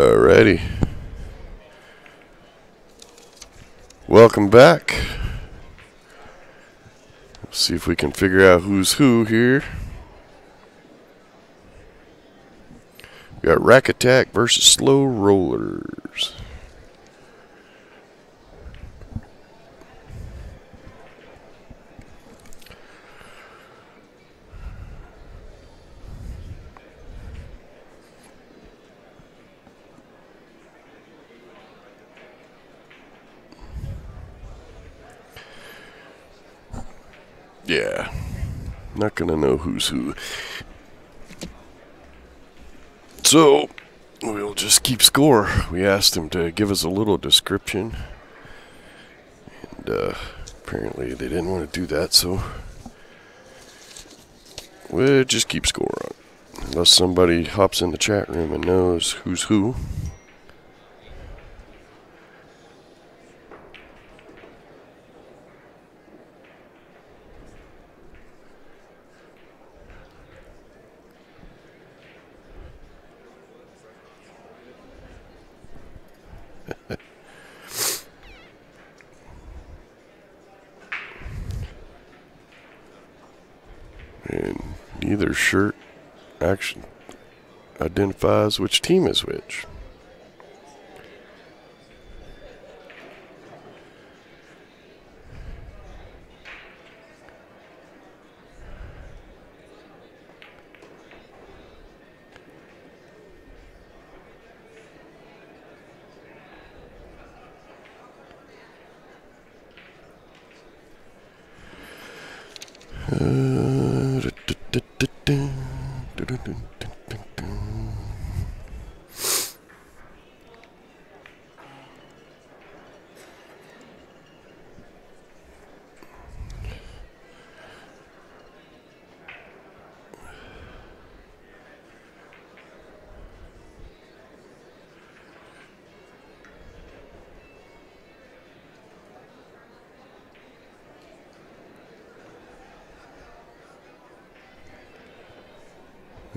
Alrighty. Welcome back. Let's see if we can figure out who's who here. We got Rack Attack versus Slow Rollers. Yeah, not gonna know who's who. So, we'll just keep score. We asked him to give us a little description. And apparently they didn't want to do that, so we'll just keep score on. Unless somebody hops in the chat room and knows who's who. And neither shirt actually identifies which team is which.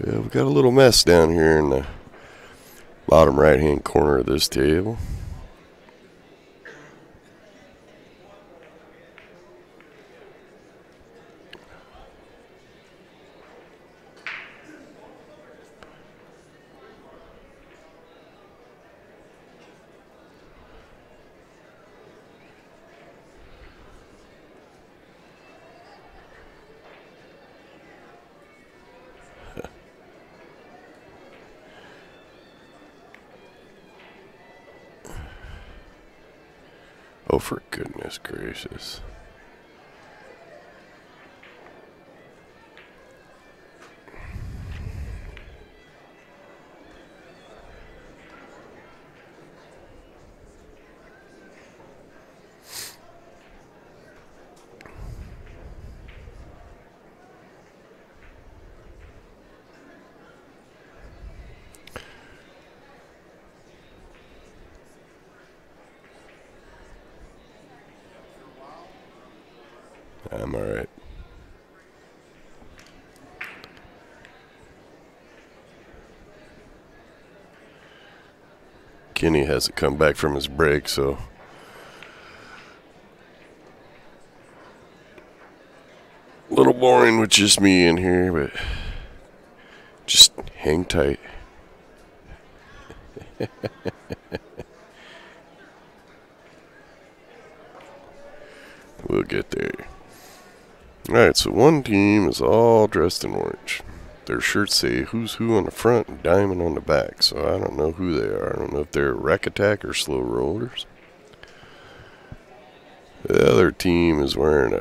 Yeah, we got a little mess down here in the bottom right-hand corner of this table. Oh, for goodness gracious. I'm alright. Kenny hasn't come back from his break, so a little boring with just me in here, but just hang tight. We'll get there. Alright, so one team is all dressed in orange. Their shirts say who's who on the front and diamond on the back, so I don't know who they are. I don't know if they're Rack Attack or Slow Rollers. The other team is wearing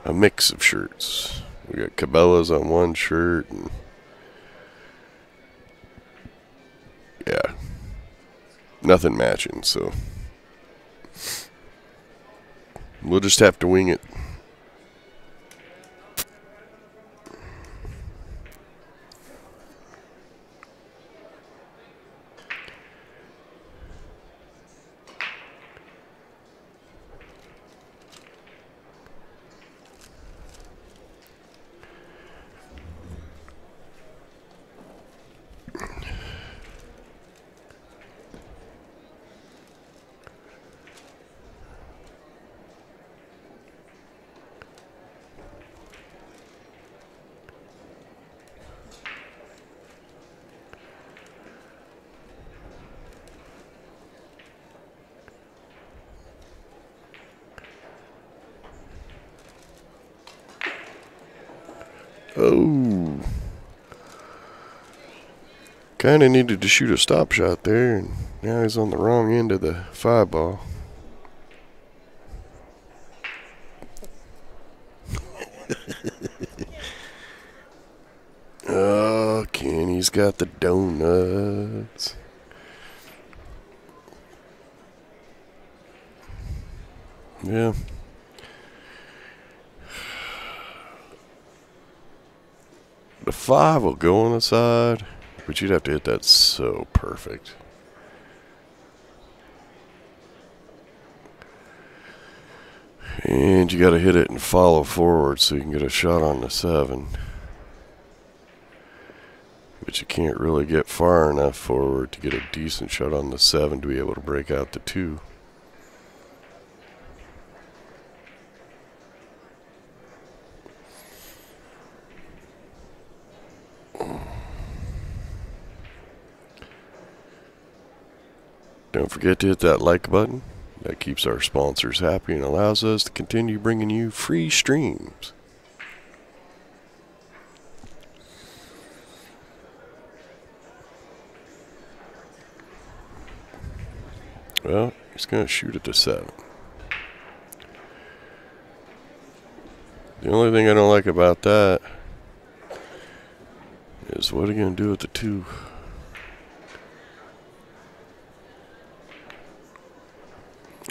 a mix of shirts. We got Cabela's on one shirt, and yeah, nothing matching, so we'll just have to wing it. Oh. Kind of needed to shoot a stop shot there, and now he's on the wrong end of the 5-ball. Oh, Kenny's got the donuts. Yeah. The 5 will go on the side, but you'd have to hit that so perfect. And you got to hit it and follow forward so you can get a shot on the 7. But you can't really get far enough forward to get a decent shot on the 7 to be able to break out the 2. Don't forget to hit that like button. That keeps our sponsors happy and allows us to continue bringing you free streams. Well, he's going to shoot at the 7. The only thing I don't like about that is what are you going to do with the 2?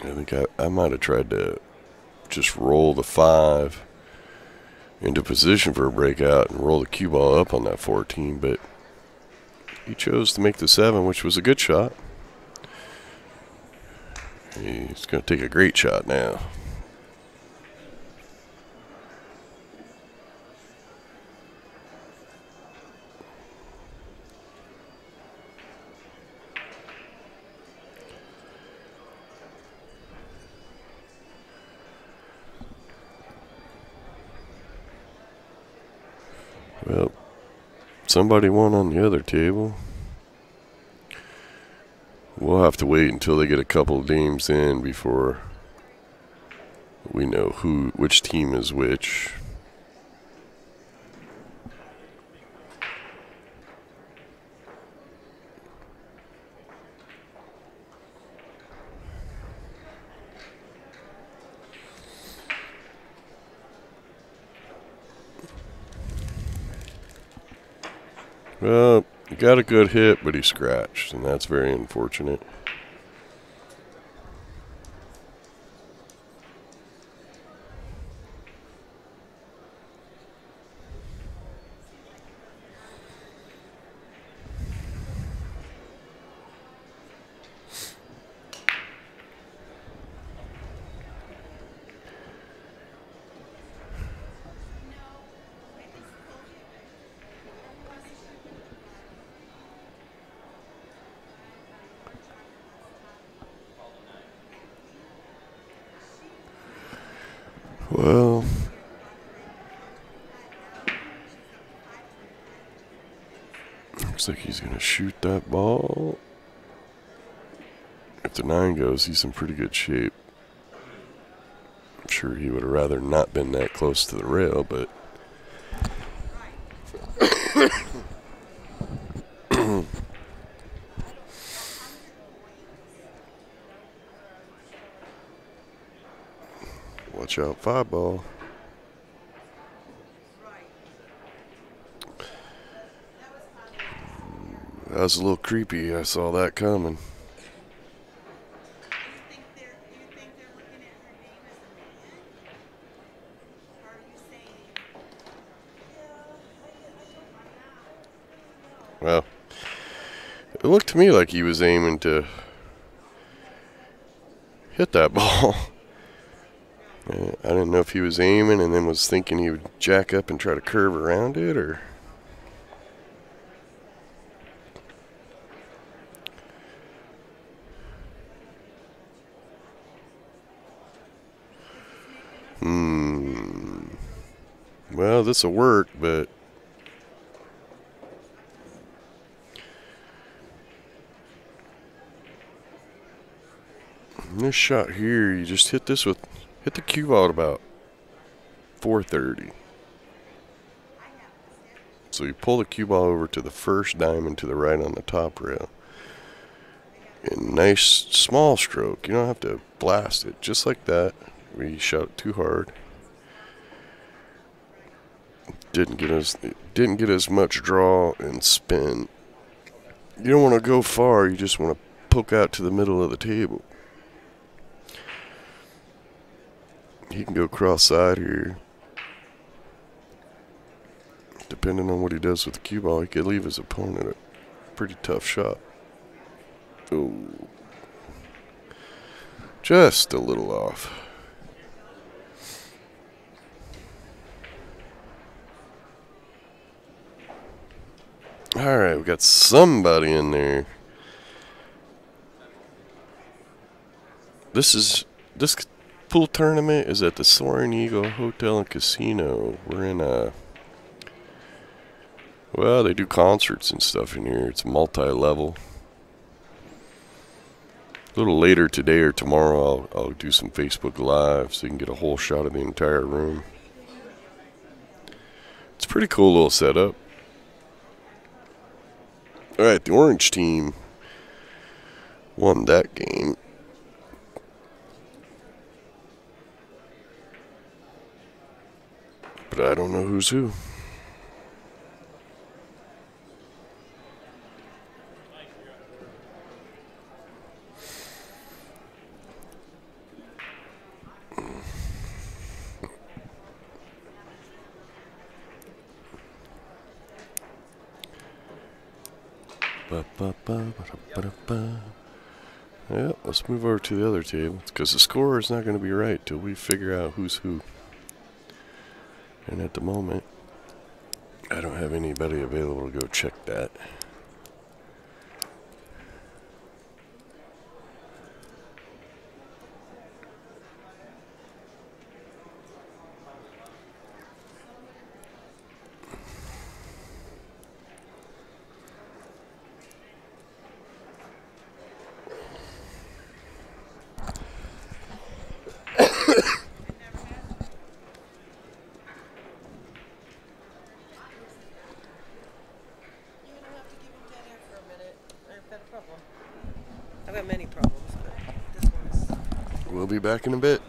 I think I might have tried to just roll the 5 into position for a breakout and roll the cue ball up on that 14, but he chose to make the 7, which was a good shot. He's going to take a great shot now. Well, somebody won on the other table. We'll have to wait until they get a couple games in before we know which team is which. Well, he got a good hit, but he scratched, and that's very unfortunate. Well, looks like he's going to shoot that ball. If the 9 goes, he's in pretty good shape. I'm sure he would have rather not been that close to the rail, but watch out, 5-ball. That was a little creepy. I saw that coming. Well, it looked to me like he was aiming to hit that ball. I didn't know if he was aiming and then was thinking he would jack up and try to curve around it, or... Well, this'll work, but... this shot here, you just hit this with... hit the cue ball at about 430. So you pull the cue ball over to the first diamond to the right on the top rail. And nice small stroke. You don't have to blast it. Just like that. We shot it too hard. Didn't get as much draw and spin. You don't want to go far. You just want to poke out to the middle of the table. He can go cross-side here. Depending on what he does with the cue ball, he could leave his opponent a pretty tough shot. Oh, just a little off. Alright, we got somebody in there. This pool tournament is at the Soaring Eagle Hotel and Casino. We're in well, they do concerts and stuff in here. It's multi-level. A little later today or tomorrow, I'll do some Facebook Live so you can get a whole shot of the entire room. It's a pretty cool little setup. Alright, the orange team won that game. But I don't know who's who. Yeah, let's move over to the other table because the score is not going to be right till we figure out who's who. And at the moment, I don't have anybody available to go check that. I've got many problems, but this one is... We'll be back in a bit.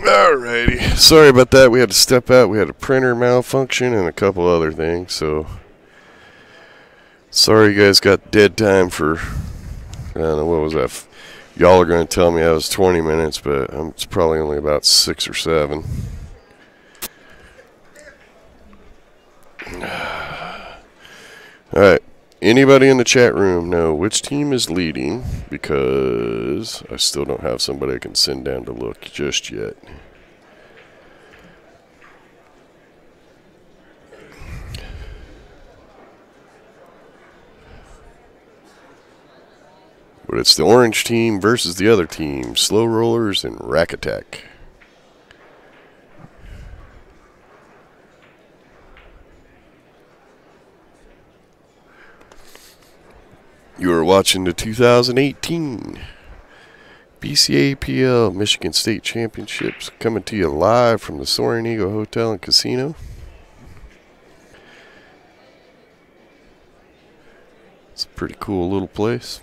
Alrighty. Sorry about that. We had to step out. We had a printer malfunction and a couple other things. So, sorry you guys got dead time for, I don't know, what was that? Y'all are going to tell me I was 20 minutes, but it's probably only about 6 or 7. Alright. Anybody in the chat room know which team is leading? Because I still don't have somebody I can send down to look just yet. But it's the orange team versus the other team. Slow Rollers and Rack Attack. You are watching the 2018 BCAPL Michigan State Championships, coming to you live from the Soaring Eagle Hotel and Casino. It's a pretty cool little place.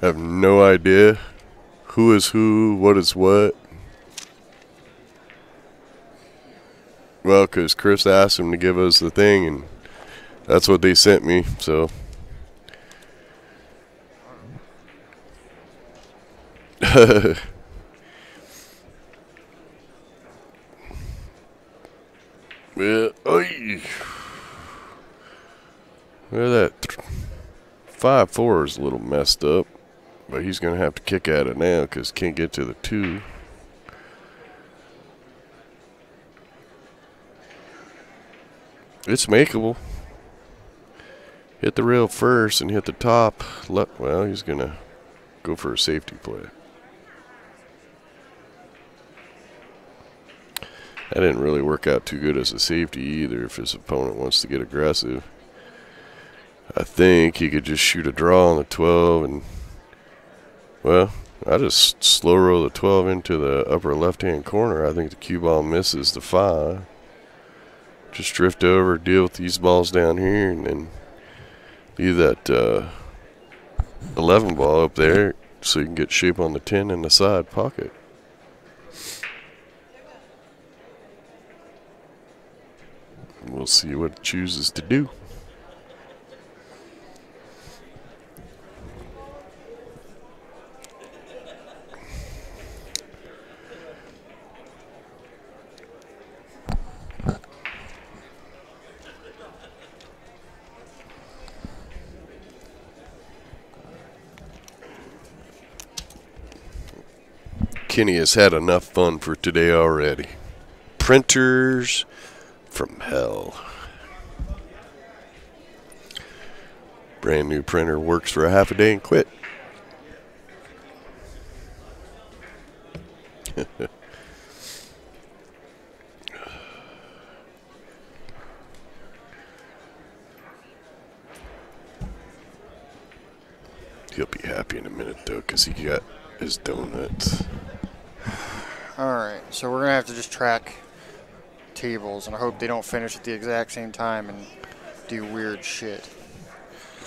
I have no idea who is who, what is what. Well, because Chris asked him to give us the thing, and that's what they sent me, so. Yeah, oy. Well, that 5-4 is a little messed up. But he's going to have to kick at it now because can't get to the 2. It's makeable. Hit the rail first and hit the top. Well, he's going to go for a safety play. That didn't really work out too good as a safety either if his opponent wants to get aggressive. I think he could just shoot a draw on the 12 and... Well, I just slow roll the 12 into the upper left-hand corner. I think the cue ball misses the 5. Just drift over, deal with these balls down here, and then leave that 11 ball up there so you can get shape on the 10 in the side pocket. We'll see what it chooses to do. Kenny has had enough fun for today already. Printers from hell. Brand new printer works for a half a day and quit. He'll be happy in a minute, though, because he got his donuts. Alright, so we're going to have to just track tables, and I hope they don't finish at the exact same time and do weird shit.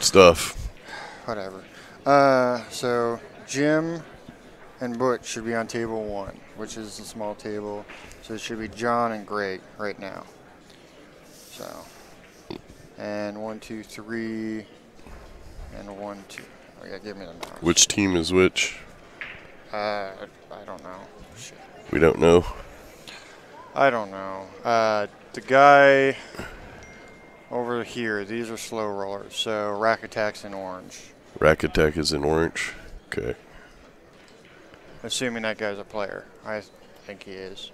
Stuff. Whatever. So Jim and Butch should be on table 1, which is a small table. So it should be John and Greg right now. So, and 1, 2, 3, and 1, 2. Oh yeah, give me the mouse. Which team is which? I don't know. Shit. We don't know. I don't know. The guy over here, these are slow rollers. So Rack Attack's in orange. Rack Attack is in orange. Okay. Assuming that guy's a player. I think he is.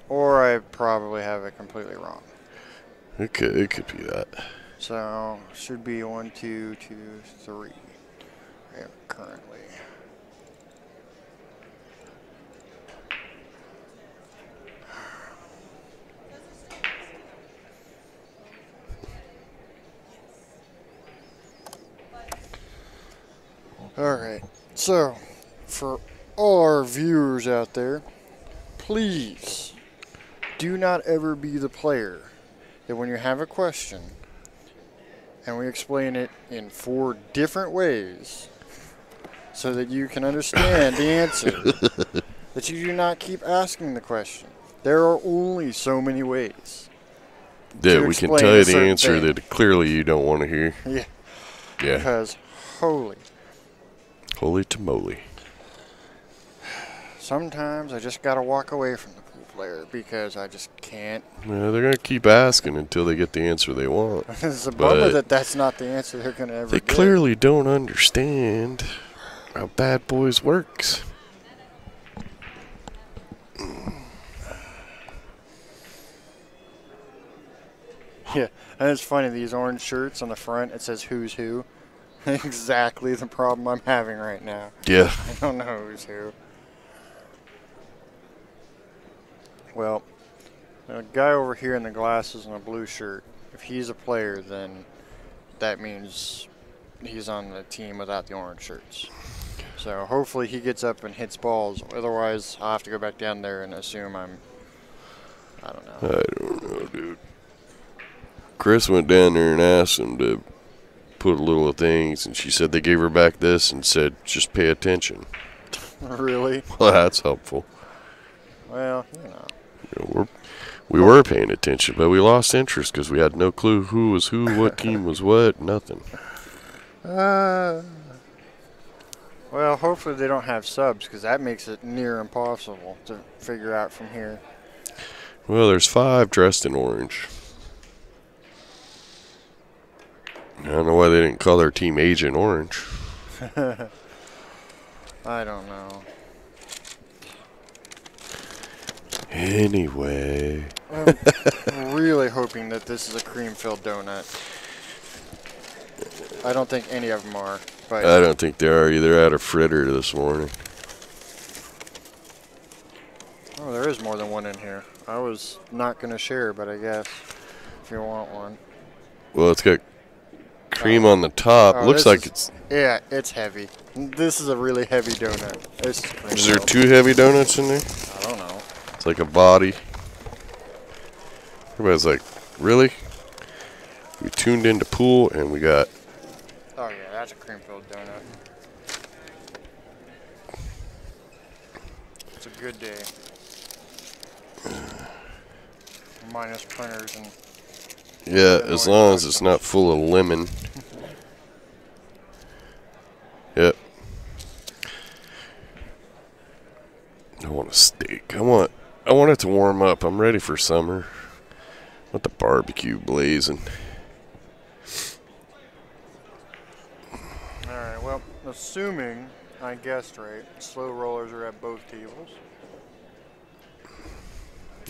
Or I probably have it completely wrong. Okay, it could be that. So, should be 1, 2, 2, 3. Yeah, currently. Alright, so for all our viewers out there, please do not ever be the player that when you have a question and we explain it in 4 different ways so that you can understand the answer, that you do not keep asking the question. There are only so many ways. Yeah, we can tell you the answer that clearly you don't want to hear. Yeah. Yeah. Because, holy tomoly. Sometimes I just gotta walk away from the pool player because I just can't. Yeah, they're going to keep asking until they get the answer they want. It's a bummer that that's not the answer they're gonna ever They get. clearly don't understand how Bad Boys works. Yeah, and it's funny, these orange shirts on the front, it says who's who. Exactly the problem I'm having right now. Yeah. I don't know who's who. Well, the guy over here in the glasses and a blue shirt, if he's a player, then that means he's on the team without the orange shirts. So hopefully he gets up and hits balls. Otherwise, I'll have to go back down there and assume I don't know. I don't know, dude. Chris went down there and asked him to put a little of things, and she said they gave her back this and said, just pay attention. Really? Well, that's helpful. Well, you know. We were paying attention, but we lost interest because we had no clue who was who, what team was what, nothing. Well, hopefully they don't have subs because that makes it near impossible to figure out from here. Well, there's 5 dressed in orange. I don't know why they didn't call their team Agent Orange. I don't know. Anyway. I'm really hoping that this is a cream-filled donut. I don't think any of them are. But I don't think they are either. I had a fritter this morning. Oh, there is more than one in here. I was not going to share, but I guess if you want one. Well, it's got cream on the top. Oh, Looks like it's... Yeah, it's heavy. This is a really heavy donut. Is there 2 heavy donuts in there? I don't know. It's like a body. Everybody's like, really? We tuned into pool and we got... Oh, yeah, that's a cream-filled donut. It's a good day. Minus printers and... Yeah, as long as it's not full of lemon. Yep. I want a steak. I want it to warm up. I'm ready for summer. I want the barbecue blazing. Alright, well, assuming I guessed right, slow rollers are at both tables.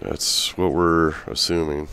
That's what we're assuming.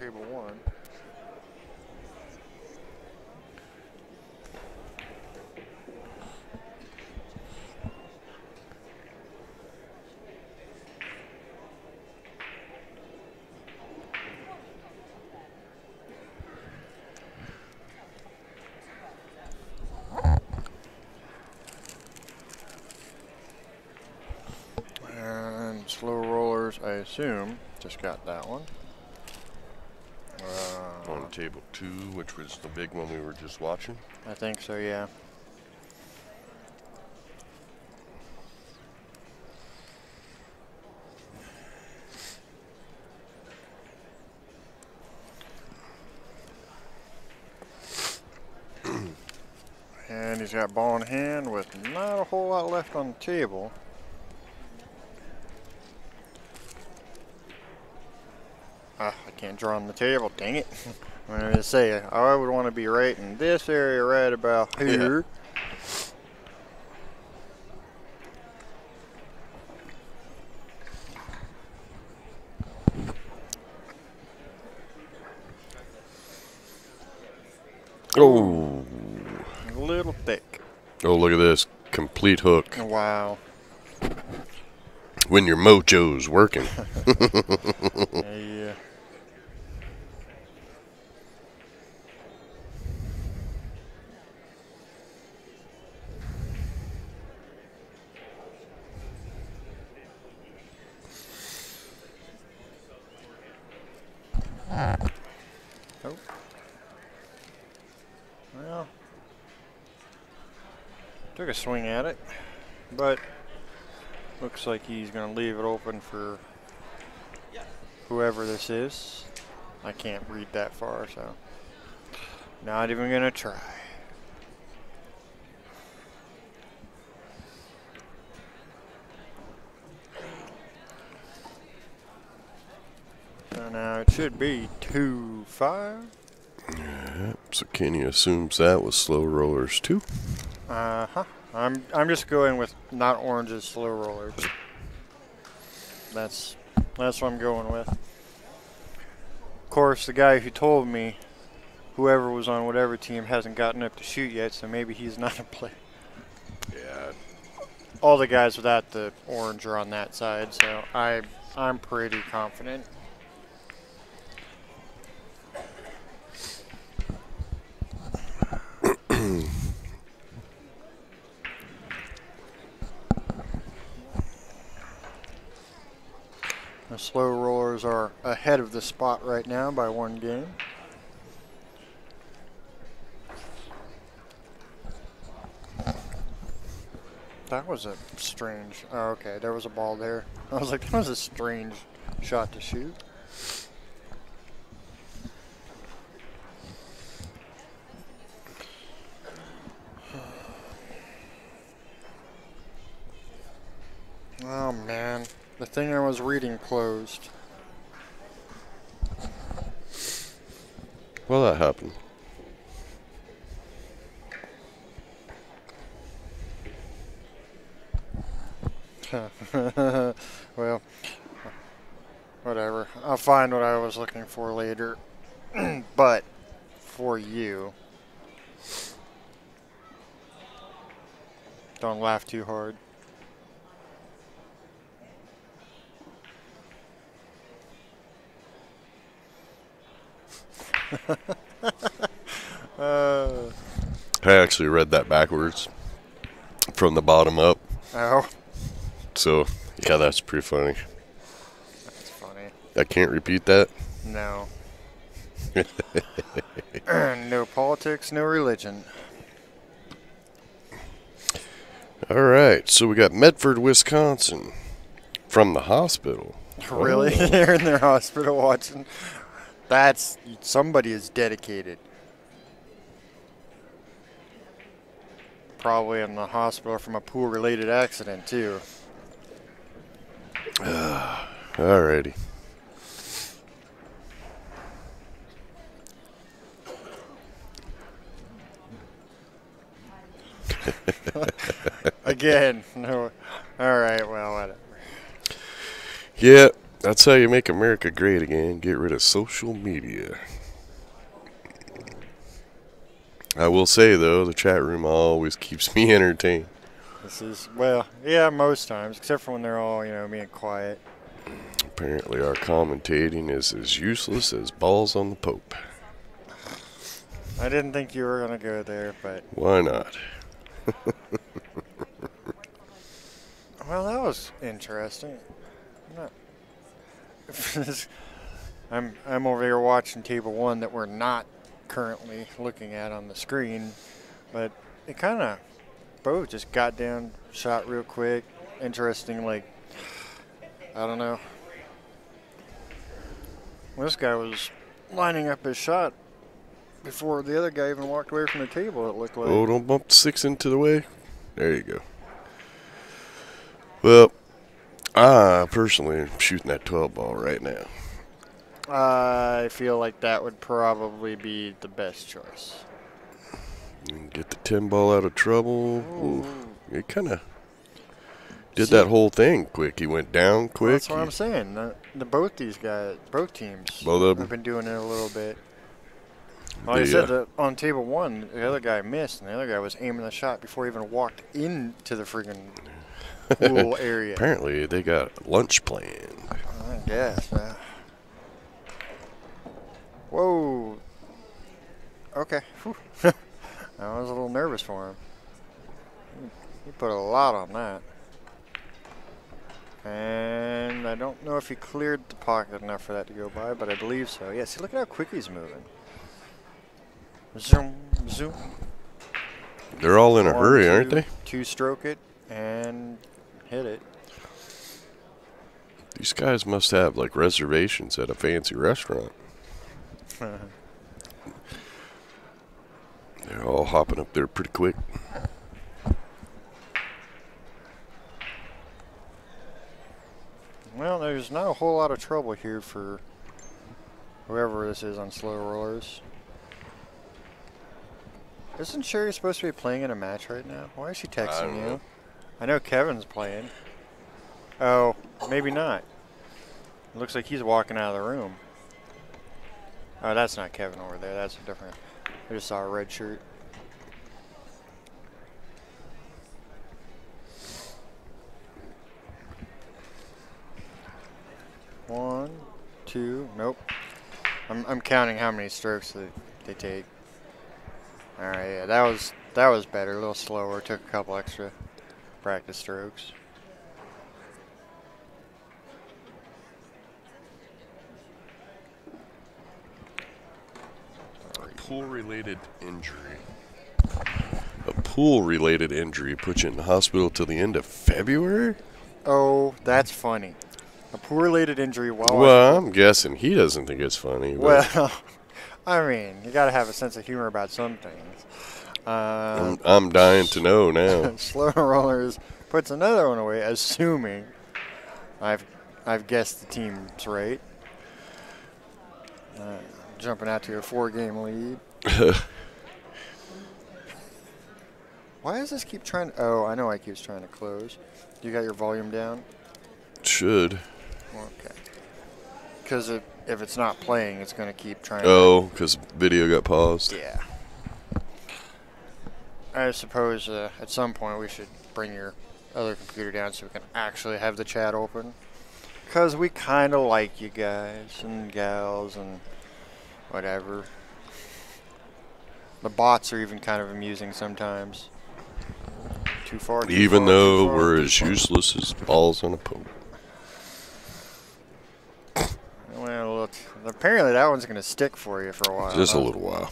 table 1. And slow rollers, I assume, just got that one. On table 2, which was the big one we were just watching. I think so, yeah. And he's got ball in hand with not a whole lot left on the table. I can't draw on the table, dang it. I'm going to say, I would want to be right in this area right about here. Oh. A little thick. Oh, look at this. Complete hook. Wow. When your mojo's working. Yeah. Oh. Well, took a swing at it, but looks like he's going to leave it open for whoever this is. I can't read that far, so not even going to try. So now it should be 2-5. Yeah, so Kenny assumes that was slow rollers too. I'm just going with not oranges, slow rollers. That's what I'm going with. Of course, the guy who told me, whoever was on whatever team, hasn't gotten up to shoot yet, so maybe he's not a player. Yeah. All the guys without the orange are on that side, so I'm pretty confident. The slow rollers are ahead of the spot right now by 1 game. That was a strange. Oh, okay, there was a ball there. I was like, that was a strange shot to shoot. Oh man, the thing I was reading closed. Well, that happened. Well, whatever. I'll find what I was looking for later. But for you, don't laugh too hard. I actually read that backwards from the bottom up. Oh, So, yeah, that's pretty funny. that's funny. I can't repeat that. No. No politics, no religion. All right, so we got Medford, Wisconsin, from the hospital. Really? Oh. They're in their hospital watching. That's, somebody is dedicated. Probably in the hospital from a pool-related accident, too. Alrighty. Again, no. All right, well, whatever. Yeah, That's how you make America great again. Get rid of social media. I will say, though, the chat room always keeps me entertained. This is, well, yeah, most times, except for when they're all, being quiet. Apparently our commentating is as useless as balls on the Pope. I didn't think you were going to go there, but... Why not? Well, that was interesting. I'm over here watching table 1 that we're not currently looking at on the screen, but it kind of both just got down, shot real quick. Interesting, like, I don't know. This guy was lining up his shot before the other guy even walked away from the table, it looked like. Oh, don't bump the 6 into the way. There you go. Well, I personally am shooting that 12 ball right now. I feel like that would probably be the best choice. And get the 10 ball out of trouble. Ooh, it kind of did See, that whole thing quick. He went down quick. That's what I'm saying. Both these guys, both teams, Both of them have been doing it a little bit. Like I said, on table 1, the other guy missed, and the other guy was aiming the shot before he even walked into the friggin' pool area. Apparently, they got lunch planned. I guess. Whoa. Okay. I was a little nervous for him. He put a lot on that. And I don't know if he cleared the pocket enough for that to go by, but I believe so. Yeah, see, look at how quick he's moving. Zoom, zoom. They're all in a hurry, aren't they? Two-stroke it and hit it. These guys must have, like, reservations at a fancy restaurant. They're all hopping up there pretty quick. Well, there's not a whole lot of trouble here for whoever this is on slow rollers. Isn't Sherry supposed to be playing in a match right now? Why is she texting you? I know Kevin's playing. Oh, maybe not. It looks like he's walking out of the room. Oh, that's not Kevin over there. That's a different. I just saw a red shirt. One, two, nope. I'm counting how many strokes they take. All right, yeah, that was better. A little slower. Took a couple extra practice strokes. Pool-related injury. A pool-related injury puts you in the hospital till the end of February? Oh, that's funny. A pool-related injury while. Well, I'm guessing he doesn't think it's funny. Well, I mean, you got to have a sense of humor about some things. I'm dying to know now. Slow rollers puts another one away, assuming I've guessed the team's right. Jumping out to a 4-game lead. Why does this keep trying? Oh, I know why it keeps trying to close. You got your volume down? Should. Okay. Because if it's not playing, it's going to keep trying. Oh, because video got paused. Yeah. I suppose at some point we should bring your other computer down so we can actually have the chat open. Because we kind of like you guys and gals and whatever. The bots are even kind of amusing sometimes. Too far. Even though we're as useless as balls on a Pope. Well, look, apparently that one's going to stick for you for a while. Just a little while.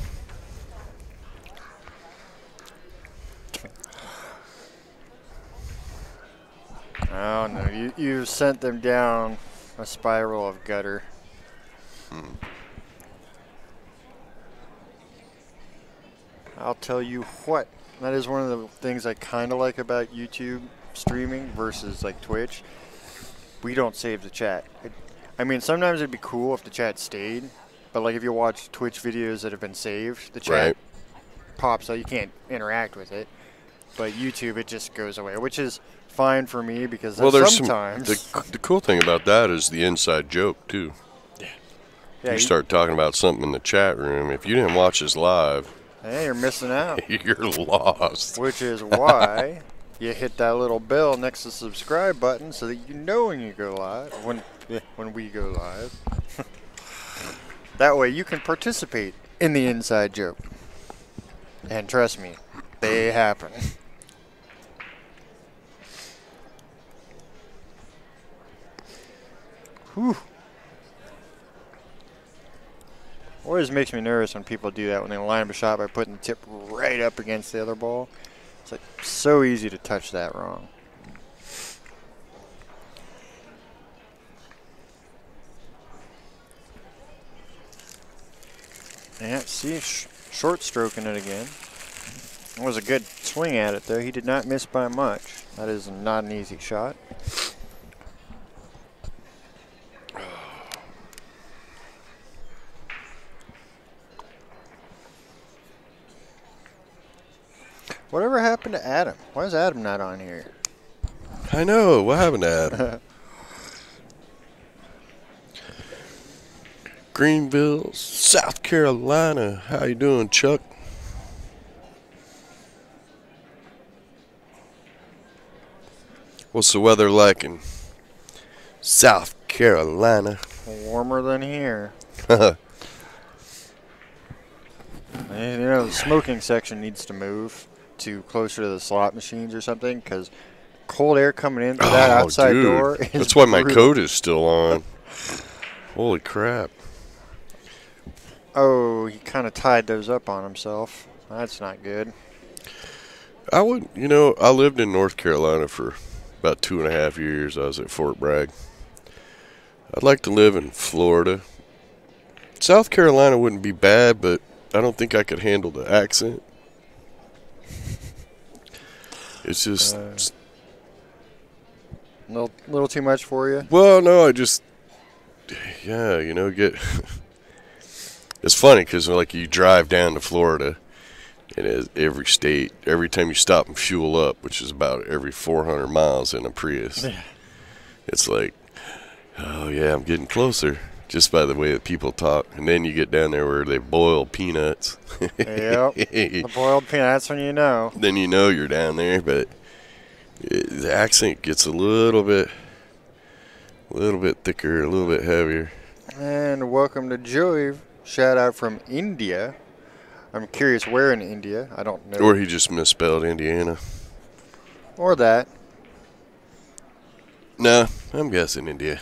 Oh, no. You sent them down a spiral of gutter. I'll tell you what. That is one of the things I kind of like about YouTube streaming versus like Twitch. We don't save the chat. I mean, sometimes it'd be cool if the chat stayed, but like if you watch Twitch videos that have been saved, the chat pops out. You can't interact with it. but YouTube, it just goes away, which is fine for me because Well, there's sometimes the cool thing about that is the inside joke too. yeah, You start talking about something in the chat room. If you didn't watch us live, hey, you're missing out. you're lost. Which is why you hit that little bell next to the subscribe button so that you know when you go live, when we go live. That way you can participate in the inside joke. And trust me, they happen. Whew. Always makes me nervous when people do that, when they line up a shot by putting the tip right up against the other ball. It's like so easy to touch that wrong. Yeah, see, short stroking it again. It was a good swing at it, though. He did not miss by much. That is not an easy shot. Whatever happened to Adam? Why is Adam not on here? I know. What happened to Adam? Greenville, South Carolina. How you doing, Chuck? What's the weather like in South Carolina? Warmer than here. You know, the smoking section needs to move to closer to the slot machines or something, because cold air coming in through that outside door is That's why my brutal. coat is still on. Holy crap. Oh, he kind of tied those up on himself. That's not good. I lived in North Carolina for about 2.5 years. I was at Fort Bragg. I'd like to live in Florida. South Carolina wouldn't be bad, but I don't think I could handle the accent. It's just... little too much for you? Well, no, get... It's funny because, like, you drive down to Florida, and every state, every time you stop and fuel up, which is about every 400 miles in a Prius, it's like, oh, yeah, I'm getting closer, just by the way that people talk. And then you get down there where they boil peanuts. Yep, the boiled peanuts when you know. Then you know you're down there, but the accent gets a little bit thicker, a little bit heavier. And welcome to Joey. Shout out from India. I'm curious where in India. I don't know. Or he just misspelled Indiana. Or that. No, I'm guessing India.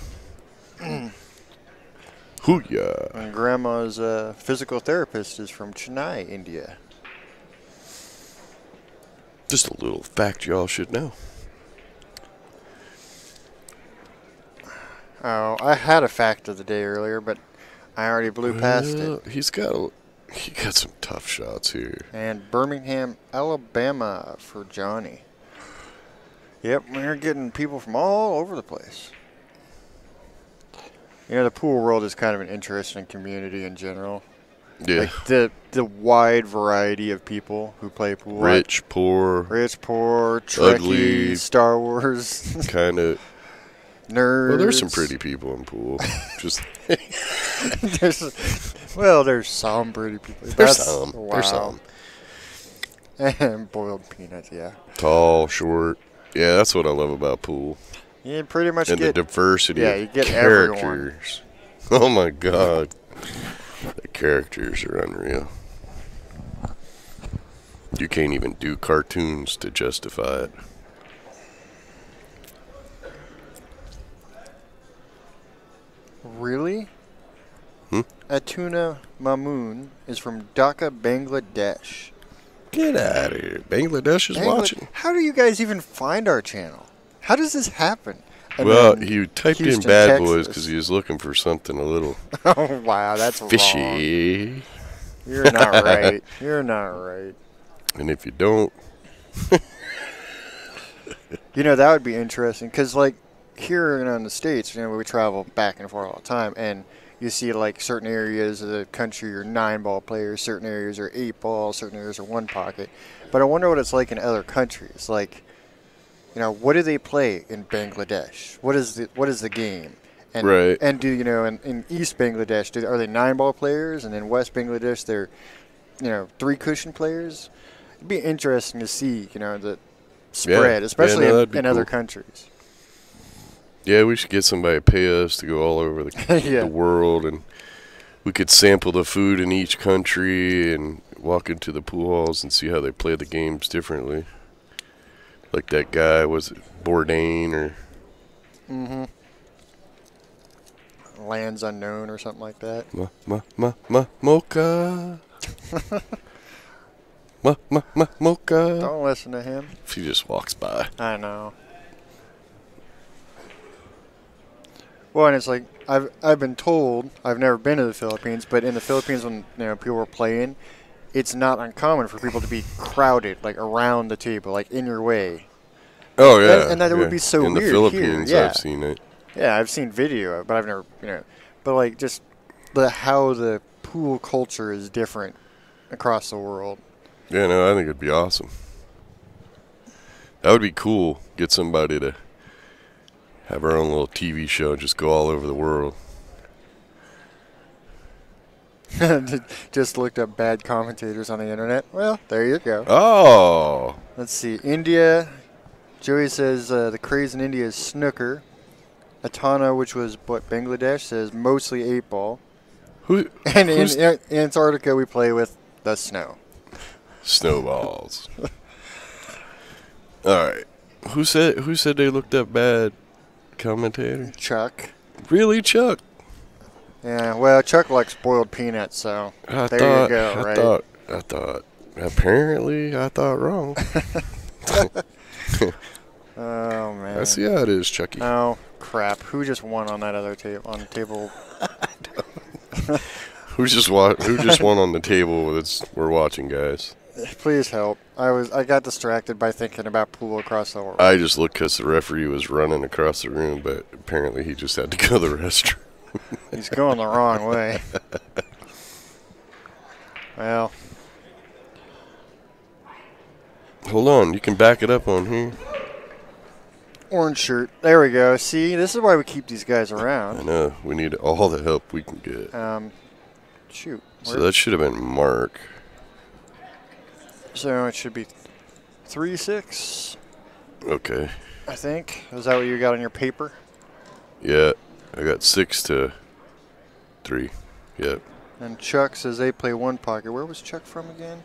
Hooyah. And Grandma's physical therapist is from Chennai, India. Just a little fact y'all should know. Oh, I had a fact of the day earlier, but I already blew past it. He got some tough shots here. And Birmingham, Alabama for Johnny. Yep, we're getting people from all over the place. You know, the pool world is kind of an interesting community in general. Yeah. Like the wide variety of people who play pool. Rich, poor, Trekkie, ugly, Star Wars. kind of. Nerds. Well, there's some pretty people in pool. Just there's some pretty people. There's some. Wow. There's some. And boiled peanuts, yeah. Tall, short. Yeah, that's what I love about pool. You pretty much and get the diversity you of get characters. Oh my God, the characters are unreal. You can't even do cartoons to justify it. Really? Atuna Mamoon is from Dhaka, Bangladesh. Get out of here. Bangladesh is watching. How do you guys even find our channel? How does this happen? And well, then he typed Houston, in Bad Texas. Boys because he was looking for something a little Oh, wow, that's fishy. wrong. You're not right. You're not right. And if you don't... You know, that would be interesting because, like, here in the States, you know, we travel back and forth all the time, and you see like certain areas of the country are 9-ball players, certain areas are 8-ball, certain areas are 1 pocket. But I wonder what it's like in other countries. Like, what do they play in Bangladesh? What is the game? And, Right. And do in East Bangladesh, are they 9-ball players, and in West Bangladesh they're 3 cushion players? It'd be interesting to see the spread, especially in other countries. Yeah, we should get somebody to pay us to go all over the world, and we could sample the food in each country and walk into the pool halls and see how they play the games differently. Like that guy, was it Bourdain or? Mm-hmm. Lands Unknown or something like that. Mocha. Mocha. Don't listen to him. If he just walks by. I know. Well, and it's like I've been told, I've never been to the Philippines, but in the Philippines when people were playing, it's not uncommon for people to be crowded, like around the table, like in your way. Oh yeah, and that would be so in weird. In the Philippines, here. Yeah. I've seen it. Yeah, I've seen video, but I've never, but like just how the pool culture is different across the world. Yeah, no, I think it'd be awesome. That would be cool. Get somebody to have our own little TV show and just go all over the world. Just looked up bad commentators on the internet. Well, there you go. Oh. Let's see. India. Joey says the craze in India is snooker. Atana, which was Bangladesh, says mostly 8-ball. And in Antarctica, we play with the snow. Snowballs. All right. Who said they looked up bad commentator? Chuck. Really, Chuck? Yeah. Well, Chuck likes boiled peanuts, so you go. Right. I thought. Apparently, I thought wrong. Oh man. I see how it is, Chucky. Oh crap! Who just won on that other table? On the table. Who just won on the table we're watching, guys? Please help. I got distracted by thinking about pool across the world. I just looked because the referee was running across the room, but apparently he just had to go to the restroom. He's going the wrong way. Well. Hold on, you can back it up on here. Orange shirt. There we go. See, this is why we keep these guys around. I know. We need all the help we can get. Shoot. So that should have been Mark. So it should be 3-6. Okay. I think. Is that what you got on your paper? Yeah. I got 6-3. Yep. And Chuck says they play 1 pocket. Where was Chuck from again?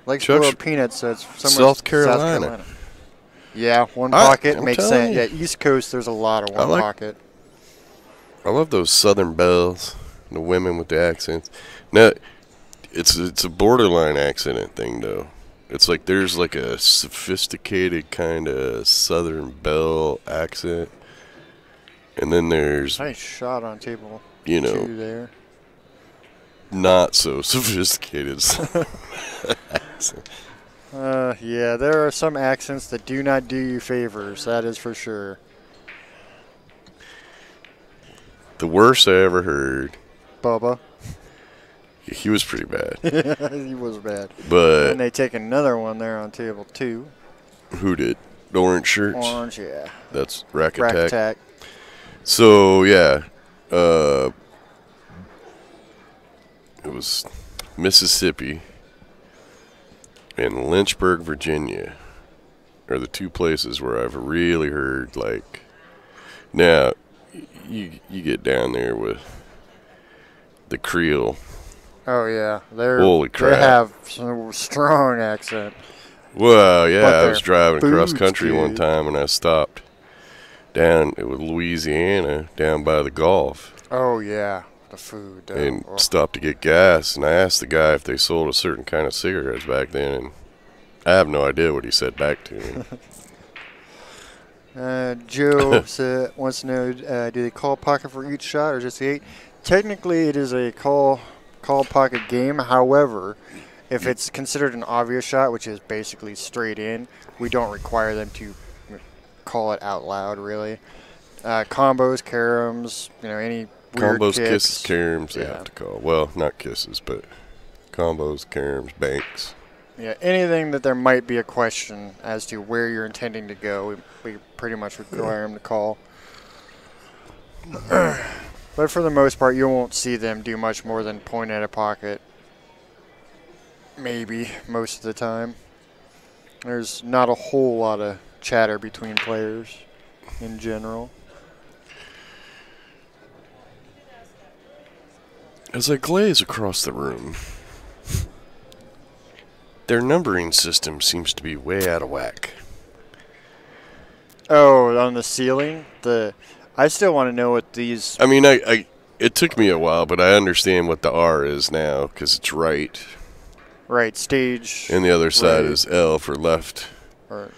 Like Chuck's boiled peanuts, so it's somewhere South Carolina. Yeah, 1 pocket I'm makes telling sense. you. Yeah, East Coast, there's a lot of 1 pocket. I love those Southern belles, the women with the accents. Now, it's a borderline accent thing, though. It's like there's like a sophisticated kind of Southern belle accent, and then there's Nice shot on table 2 there. Not so sophisticated accent. Yeah, there are some accents that do not do you favors. That is for sure. The worst I ever heard. Bubba. He was pretty bad. He was bad. But and they take another one there on table 2. Who did? The orange shirts? Orange, yeah. That's Rack Rack Attack. Attack. So, yeah. It was Mississippi and Lynchburg, Virginia are the 2 places where I've really heard, like, now, you get down there with the Creole. Oh, yeah. Holy crap. They have some strong accent. Well, yeah, But I was driving cross country dude. one time and I stopped down with Louisiana, down by the Gulf. Oh, yeah. The food. And stopped to get gas, and I asked the guy if they sold a certain kind of cigarettes back then, and I have no idea what he said back to me. Joe wants to know, do they call pocket for each shot or just the 8? Technically, it is a call pocket game. However, if it's considered an obvious shot, which is basically straight in, we don't require them to call it out loud, really. Combos, caroms, any weird Combos, kicks. kisses, caroms, they Yeah. have to call. Well, not kisses, but combos, caroms, banks. Yeah, anything that there might be a question as to where you're intending to go, we pretty much require them to call. But for the most part, you won't see them do much more than point at a pocket. Maybe most of the time. There's not a whole lot of chatter between players in general. As I glaze across the room, their numbering system seems to be way out of whack. Oh, on the ceiling? I still want to know what these... I mean, it took me a while, but I understand what the R is now, because it's right. Right, stage... And the other side right. is L for left. Or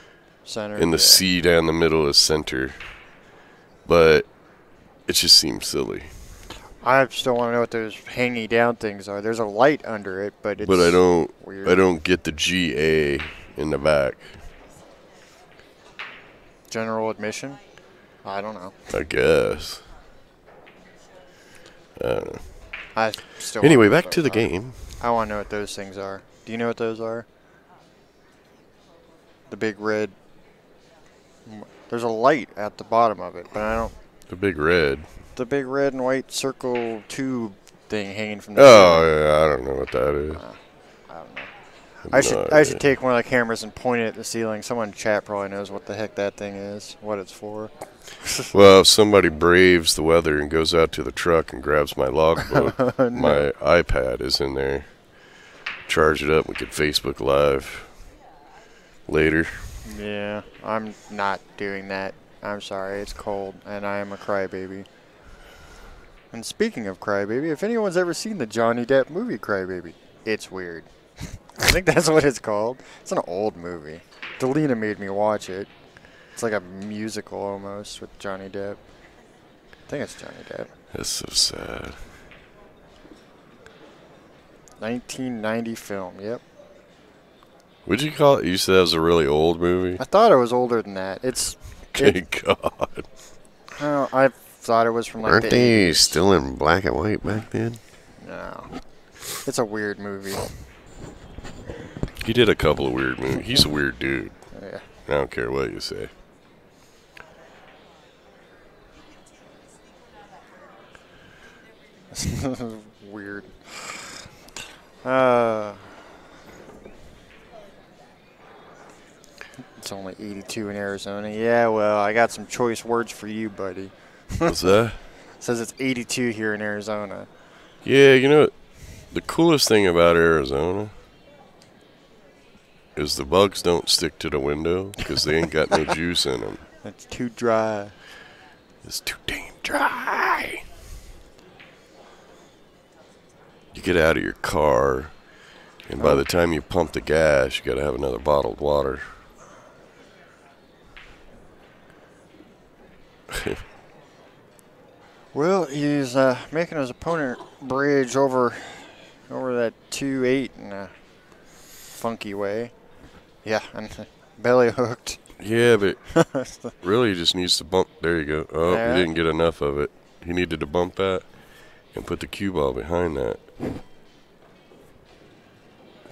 center. And the yeah. C down the middle is center. But it just seems silly. I still want to know what those hanging down things are. There's a light under it, but it's But I weird. don't get the GA in the back. General admission? I don't know. I guess. I don't know. I still Anyway, wanna know back what to the those are. game. I want to know what those things are. Do you know what those are? The big red... There's a light at the bottom of it, but I don't... The big red. The big red and white circle tube thing hanging from the Oh, ceiling. yeah, I don't know what that is. I don't know. No I idea. should take one of the cameras and point it at the ceiling. Someone in chat probably knows what the heck that thing is, what it's for. Well, if somebody braves the weather and goes out to the truck and grabs my logbook, No. my iPad is in there. Charge it up. We could Facebook Live later. Yeah, I'm not doing that. I'm sorry, it's cold, and I am a crybaby. And speaking of crybaby, if anyone's ever seen the Johnny Depp movie Crybaby, it's weird. I think that's what it's called. It's an old movie. Delina made me watch it. It's like a musical almost with Johnny Depp. I think it's Johnny Depp. That's so sad. 1990 film, yep. What'd you call it? You said that was a really old movie? I thought it was older than that. It's... Good God. I thought it was from like Aren't the they 80s. still in black and white back then? No. It's a weird movie. He did a couple of weird movies. He's a weird dude. Yeah. I don't care what you say. Weird. It's only 82 in Arizona. Yeah, well, I got some choice words for you, buddy. What's that? Says it's 82 here in Arizona. Yeah, you know what? The coolest thing about Arizona is the bugs don't stick to the window because they ain't got no juice in them. It's too dry. It's too damn dry. You get out of your car, and by the time you pump the gas, you got to have another bottled water. Well, he's making his opponent bridge over that 2-8 in a funky way. Yeah, and belly hooked. Yeah, but really he just needs to bump. There you go. Oh, Yeah. he didn't get enough of it. He needed to bump that and put the cue ball behind that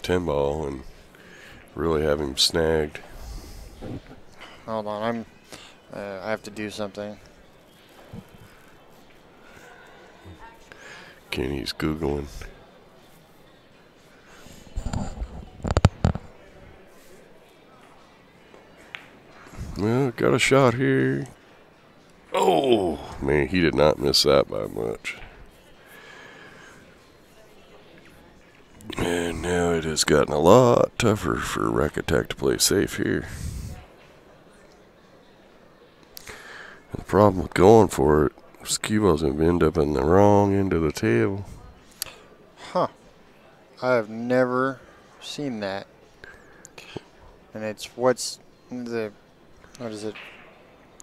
10 ball and really have him snagged. Hold on, I have to do something. Kenny's Googling. Well, got a shot here. Oh, man, he did not miss that by much. And now it has gotten a lot tougher for Rack Attack to play safe here. And the problem with going for it is Cubo's going to end up in the wrong end of the table. Huh. I have never seen that. And it's what is it?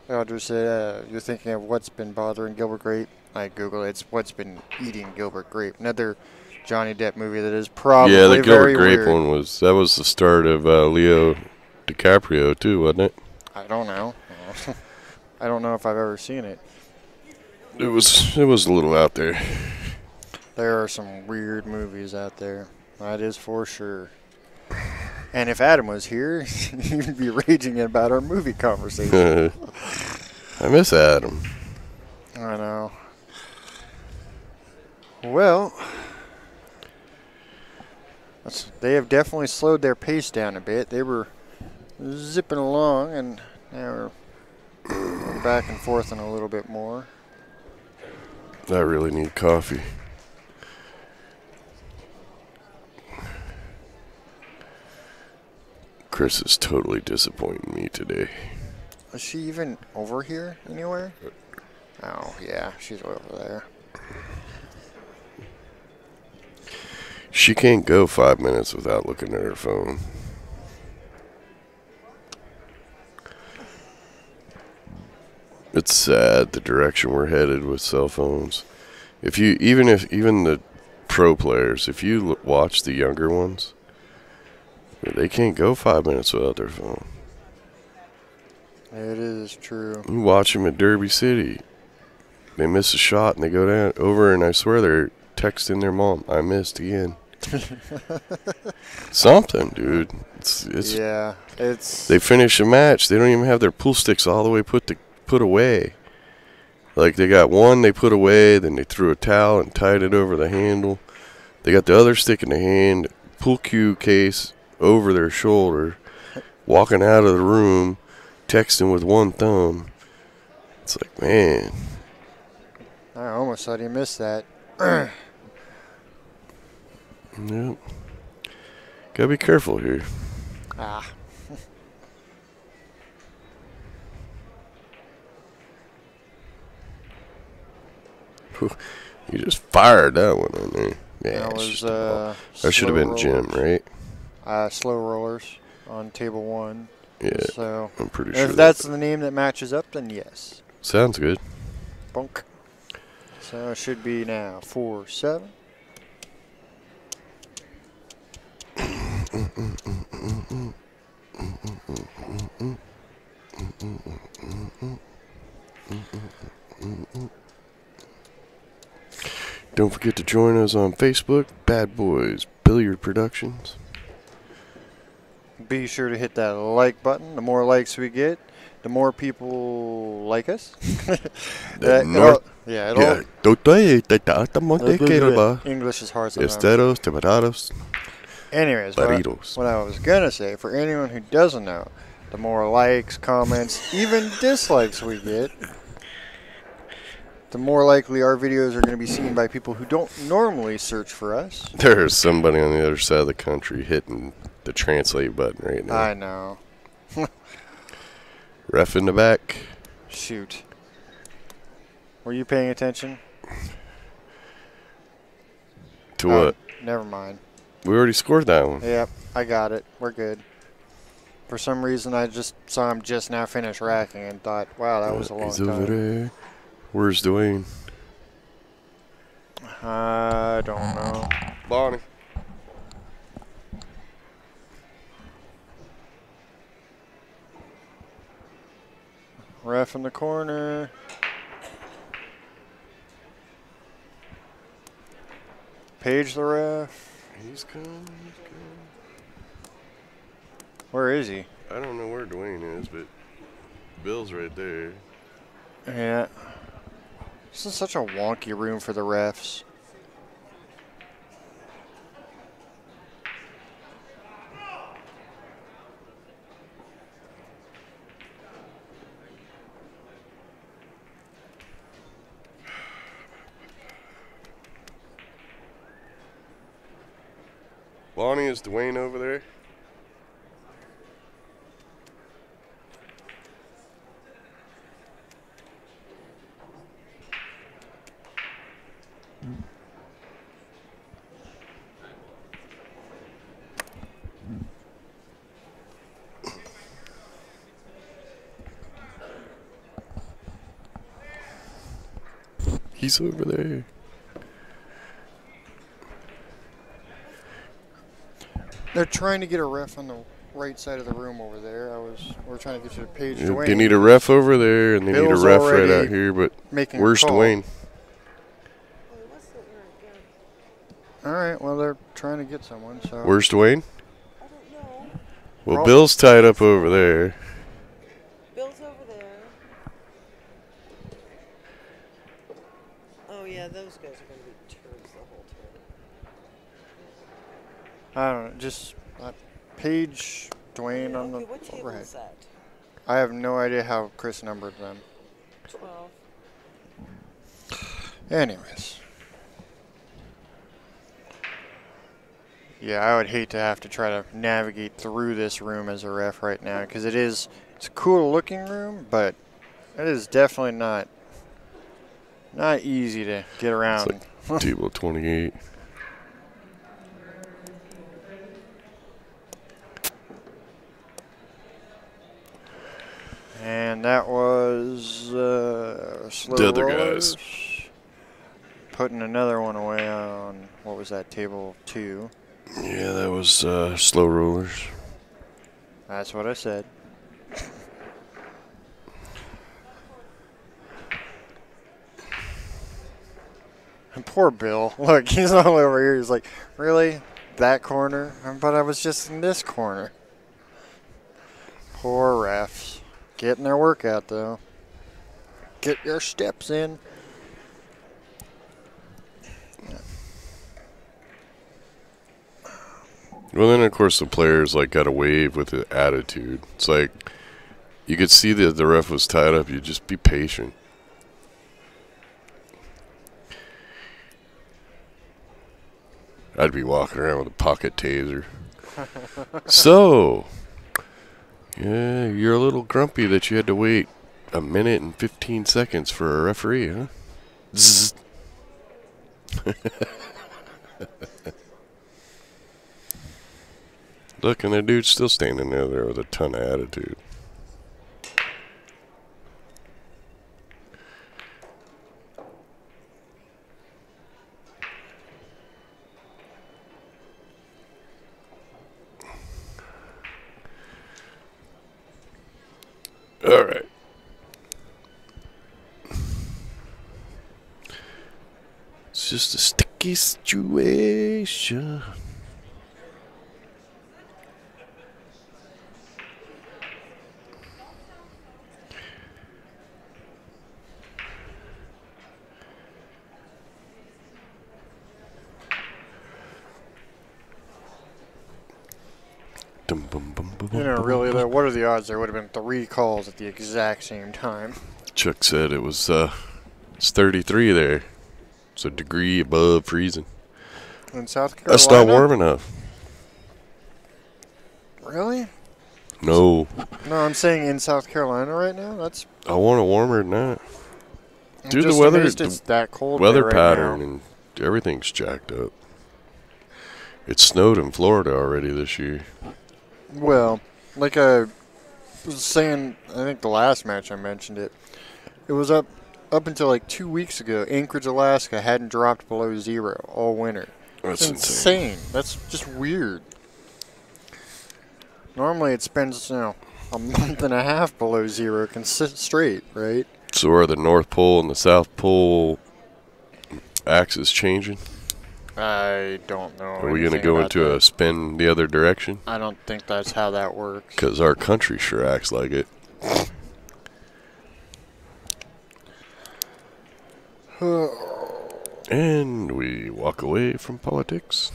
I'll just say, you're thinking of what's been bothering Gilbert Grape. I Google it. It's what's been eating Gilbert Grape. Another Johnny Depp movie that is probably Yeah, the very Gilbert Grape weird. one was the start of Leo DiCaprio too, wasn't it? I don't know. I don't know if I've ever seen it. It was a little out there. There are some weird movies out there. That is for sure. And if Adam was here, he'd be raging about our movie conversation. I miss Adam. I know. Well, they have definitely slowed their pace down a bit. They were zipping along, and now we're back and forth a little bit more. I really need coffee. Chris is totally disappointing me today. Is she even over here anywhere? Oh, yeah, she's over there. She can't go 5 minutes without looking at her phone. It's sad the direction we're headed with cell phones. Even the pro players, if you watch the younger ones, they can't go 5 minutes without their phone. It is true. You watch them at Derby City. They miss a shot and they go down over, and I swear they're texting their mom, "I missed again." Something, dude. It's yeah, it's. They finish a match. They don't even have their pool sticks all the way put away. Like, they got one they put away, then they threw a towel and tied it over the handle. They got the other stick in the hand, pool cue case over their shoulder, walking out of the room, texting with one thumb. It's like, man. I almost thought he missed that. Yep. Gotta be careful here. Ah. You just fired that one on there. Yeah, That was, that should have been slow Jim, rollers. right? Slow rollers on table one. Yeah, So I'm pretty sure. if that's the name that matches up, then yes. Sounds good. Bunk. So it should be now 4-7. Don't forget to join us on Facebook, BadBoys Billiard Productions. Be sure to hit that like button. The more likes we get, the more people like us. English is hard sometimes. Anyways, what I was going to say, for anyone who doesn't know, the more likes, comments, even dislikes we get, the more likely our videos are going to be seen by people who don't normally search for us. There's somebody on the other side of the country hitting the translate button right now. I know. Ref in the back. Shoot. Were you paying attention? To what? Never mind. We already scored that one. Yep, I got it. We're good. For some reason, I just saw him just now finish racking and thought, wow, that was a long He's time. over there. Where's Dwayne? I don't know. Bonnie. Ref in the corner. Page the ref. He's coming. Where is he? I don't know where Dwayne is, but Bill's right there. Yeah. This is such a wonky room for the refs. Bonnie, is Dwayne over there? He's over there. They're trying to get a ref on the right side of the room over there. We're trying to get you to Paige They Dwayne. need a ref over there, and they need a Bill's ref right already out here, but making a where's call. Dwayne? Well, it was sitting right there. All right. Well, they're trying to get someone. So Where's Dwayne? I don't know. Well, Well- Bill's tied up over there. Bill's over there. Oh yeah, those guys are gonna be turds the whole time. I don't know. Just Paige Dwayne on Okay, the what table overhead. is that? I have no idea how Chris numbered them. 12. Anyways. Yeah, I would hate to have to try to navigate through this room as a ref right now, because it's a cool looking room, but it is definitely not easy to get around. It's table 28. And that was slow The other rollers. guys. Putting another one away on, what was that, table 2. Yeah, that was slow rollers. That's what I said. And poor Bill. Look, he's all over here. He's like, really? That corner? But I was just in this corner. Poor refs. Getting their workout, though. Get your steps in. Well, then of course the players like got to wave with the attitude. It's like you could see that the ref was tied up. You just be patient. I'd be walking around with a pocket taser. So, yeah, you're a little grumpy that you had to wait a minute and 15 seconds for a referee, huh? Zzz. Look, and the dude's still standing there with a ton of attitude. All right. It's just a sticky situation. You know, really, though, what are the odds there would have been 3 calls at the exact same time? Chuck said it was it's 33 there. It's a degree above freezing. In South Carolina? That's not warm enough. Really? No. No, I'm saying in South Carolina right now. That's. I want it warmer than that. I'm Dude, just the weather, amazed it's that cold weather there right pattern now. and everything's jacked up. It snowed in Florida already this year. Well, like I was saying, I think the last match I mentioned it. It was up until like 2 weeks ago. Anchorage, Alaska hadn't dropped below 0 all winter. That's It's insane. That's just weird. Normally it spends, a month and a half below 0 straight, right? So are the North Pole and the South Pole axis changing? I don't know. Are we going to anything go about into that. a spin the other direction? I don't think that's how that works. Because our country sure acts like it. And we walk away from politics.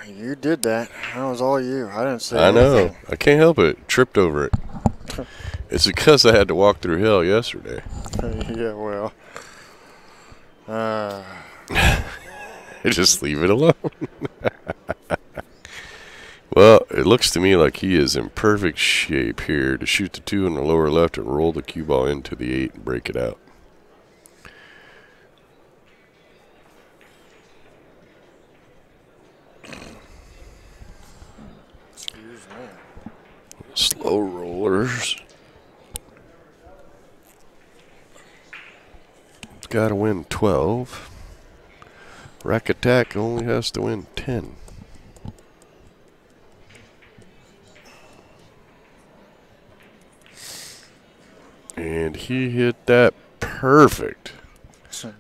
You did that. That was all you. I didn't say I know. anything. I can't help it. Tripped over it. It's because I had to walk through hell yesterday. Yeah, well. Just leave it alone. Well, it looks to me like he is in perfect shape here to shoot the 2 in the lower left and roll the cue ball into the 8 and break it out. Excuse me. Slow rollers. Got to win 12. Rack Attack only has to win 10. And he hit that perfect.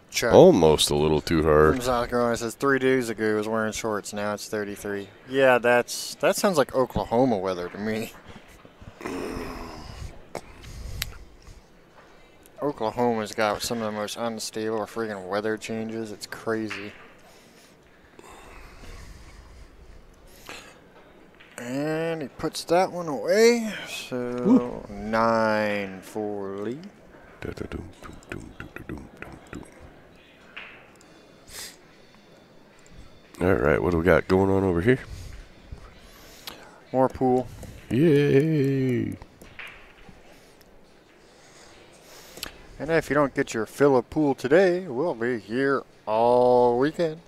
Chuck Almost a little too from hard. South Carolina says 3 days ago he was wearing shorts. Now it's 33. Yeah, that sounds like Oklahoma weather to me. Oklahoma's got some of the most unstable freaking weather changes. It's crazy. And he puts that one away. So 9 for Lee. Alright, what do we got going on over here? More pool. Yay! And if you don't get your fill of pool today, we'll be here all weekend.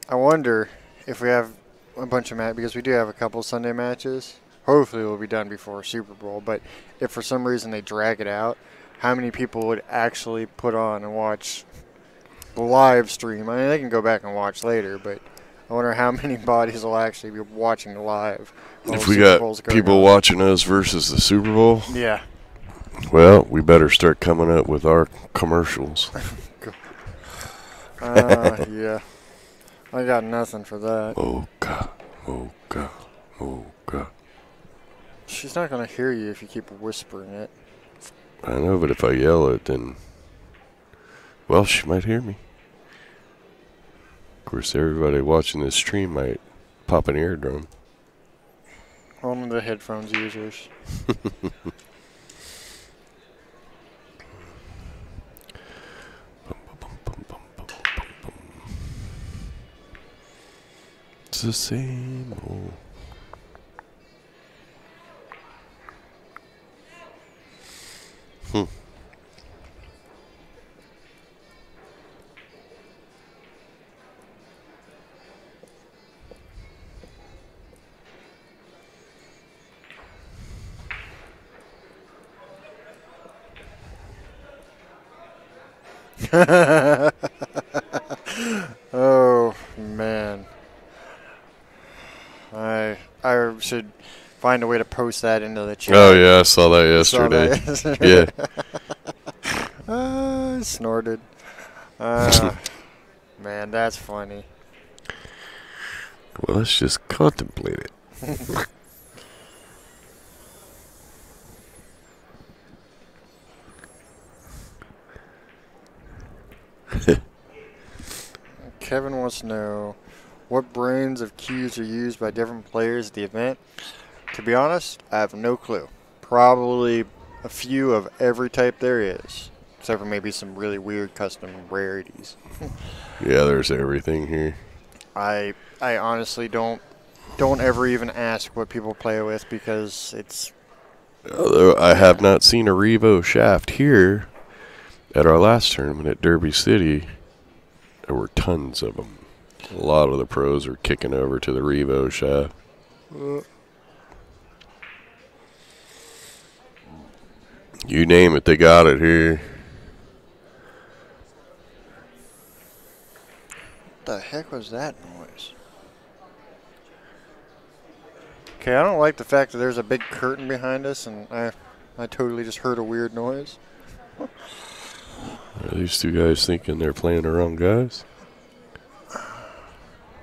I wonder if we have a bunch of matches, because we do have a couple Sunday matches. Hopefully we'll be done before Super Bowl, but if for some reason they drag it out, how many people would actually put on and watch the live stream? I mean, they can go back and watch later, but I wonder how many bodies will actually be watching live. If we got people watching us versus the Super Bowl, yeah. Well, we better start coming up with our commercials. Yeah. I got nothing for that. Oh, God. Oh, God. Oh, God. She's not going to hear you if you keep whispering it. I know, but if I yell it, then, well, she might hear me. Of course, everybody watching this stream might pop an eardrum. Only the headphones users. It's the same old. Oh, man. I should find a way to post that into the chat. Oh, yeah, I saw that yesterday. Yeah. Snorted. Man, that's funny. Well, let's just contemplate it. Kevin wants to know what brands of cues are used by different players at the event. To be honest, I have no clue. Probably a few of every type there is, except for maybe some really weird custom rarities. Yeah, there's everything here. I honestly don't ever even ask what people play with, because it's... Although I have not seen a Revo shaft here. At our last tournament at Derby City, there were tons of them. A lot of the pros are kicking over to the Revo shaft. You name it, they got it here. What the heck was that noise? Okay, I don't like the fact that there's a big curtain behind us, and I totally just heard a weird noise. Are these two guys thinking they're playing the wrong guys?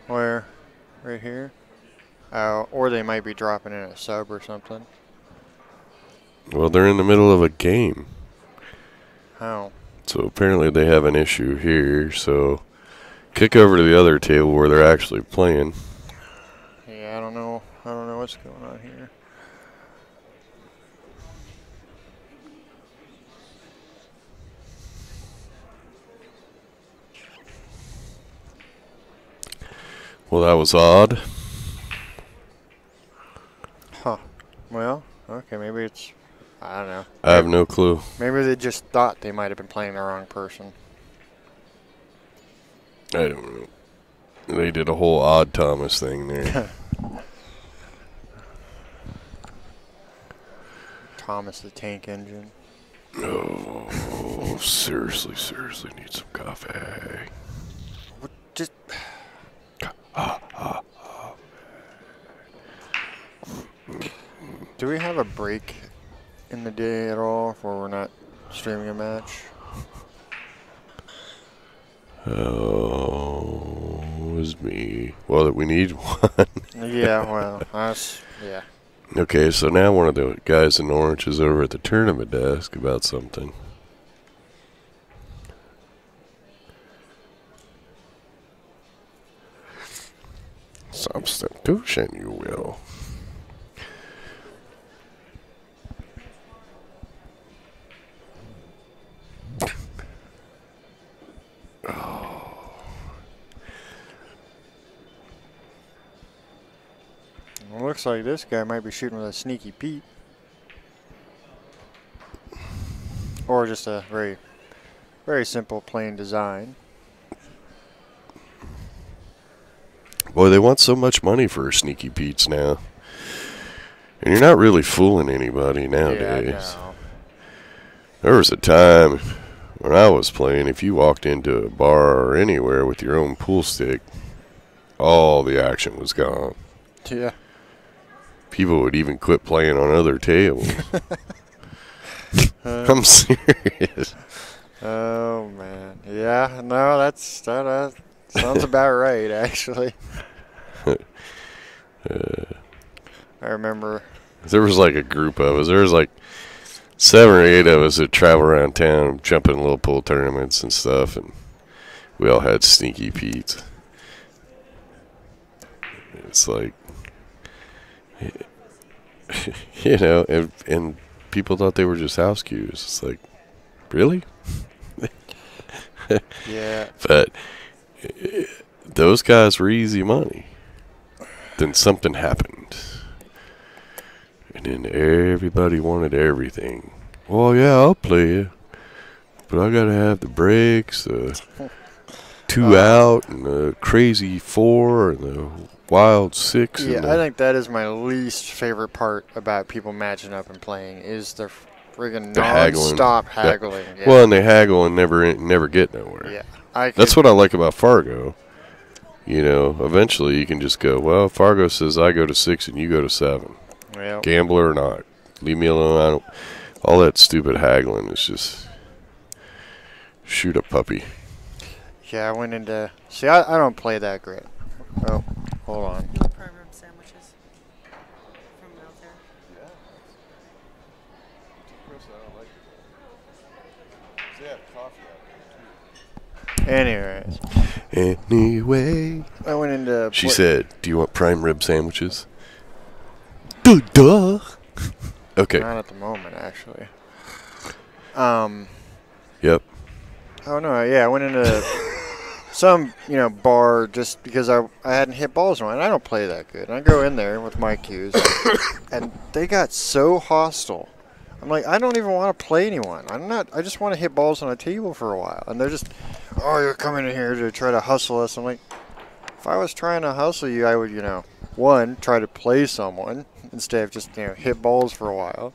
Where? Right here? Or they might be dropping in a sub or something. Well, they're in the middle of a game. How? So apparently they have an issue here, so kick over to the other table where they're actually playing. Yeah, I don't know what's going on here. Well, that was odd. Huh. Well, okay, maybe it's... I don't know. I have no clue. Maybe they just thought they might have been playing the wrong person. I don't know. They did a whole Odd Thomas thing there. Thomas the Tank Engine. Oh. seriously need some coffee. What, just do we have a break in the day at all where we're not streaming a match? Oh, it was me. Well, that we need one. Yeah, well, yeah. Okay, so now one of the guys in orange is over at the tournament desk about something. Substitution, you will. Well, looks like this guy might be shooting with a sneaky Pete. Or just a very, very simple, plain design. Boy, they want so much money for Sneaky Pete's now. And you're not really fooling anybody nowadays. Yeah, no. There was a time when I was playing, if you walked into a bar or anywhere with your own pool stick, all the action was gone. Yeah. People would even quit playing on other tables. I'm serious. Oh, man. Yeah, no, that sounds about right, actually. I remember. There was like a group of us. There was like 7 or 8 of us that travel around town, jumping little pool tournaments and stuff, and we all had Sneaky Pete's. It's like, you know, and people thought they were just house cues. It's like, really? Yeah. But those guys were easy money. Then something happened. And then everybody wanted everything. Well, yeah, I'll play you. But I got to have the breaks, the 2 out, and the crazy 4, and the wild 6. Yeah, and I think that is my least favorite part about people matching up and playing is the friggin' non-stop haggling. Yeah. Well, and they haggle and never get nowhere. Yeah, that's what I like about Fargo. You know, eventually you can just go, well, Fargo says I go to 6 and you go to 7. Well, Gambler or not, leave me alone. All that stupid haggling is just shoot a puppy. Yeah, I went into. See, I don't play that great. Oh, hold on. Prime rib sandwiches from out there. Anyways. Anyway. I went into. She said, do you want prime rib sandwiches? Duh. Okay. Not at the moment, actually. Yep. Oh, no, yeah, I went into some, bar just because I hadn't hit balls in one. I don't play that good. And I go in there with my cues, and they got so hostile. I'm like, I don't even want to play anyone. I just want to hit balls on a table for a while. And they're just, oh, you're coming in here to try to hustle us. I'm like, if I was trying to hustle you, I would, one, try to play someone instead of just, hit balls for a while.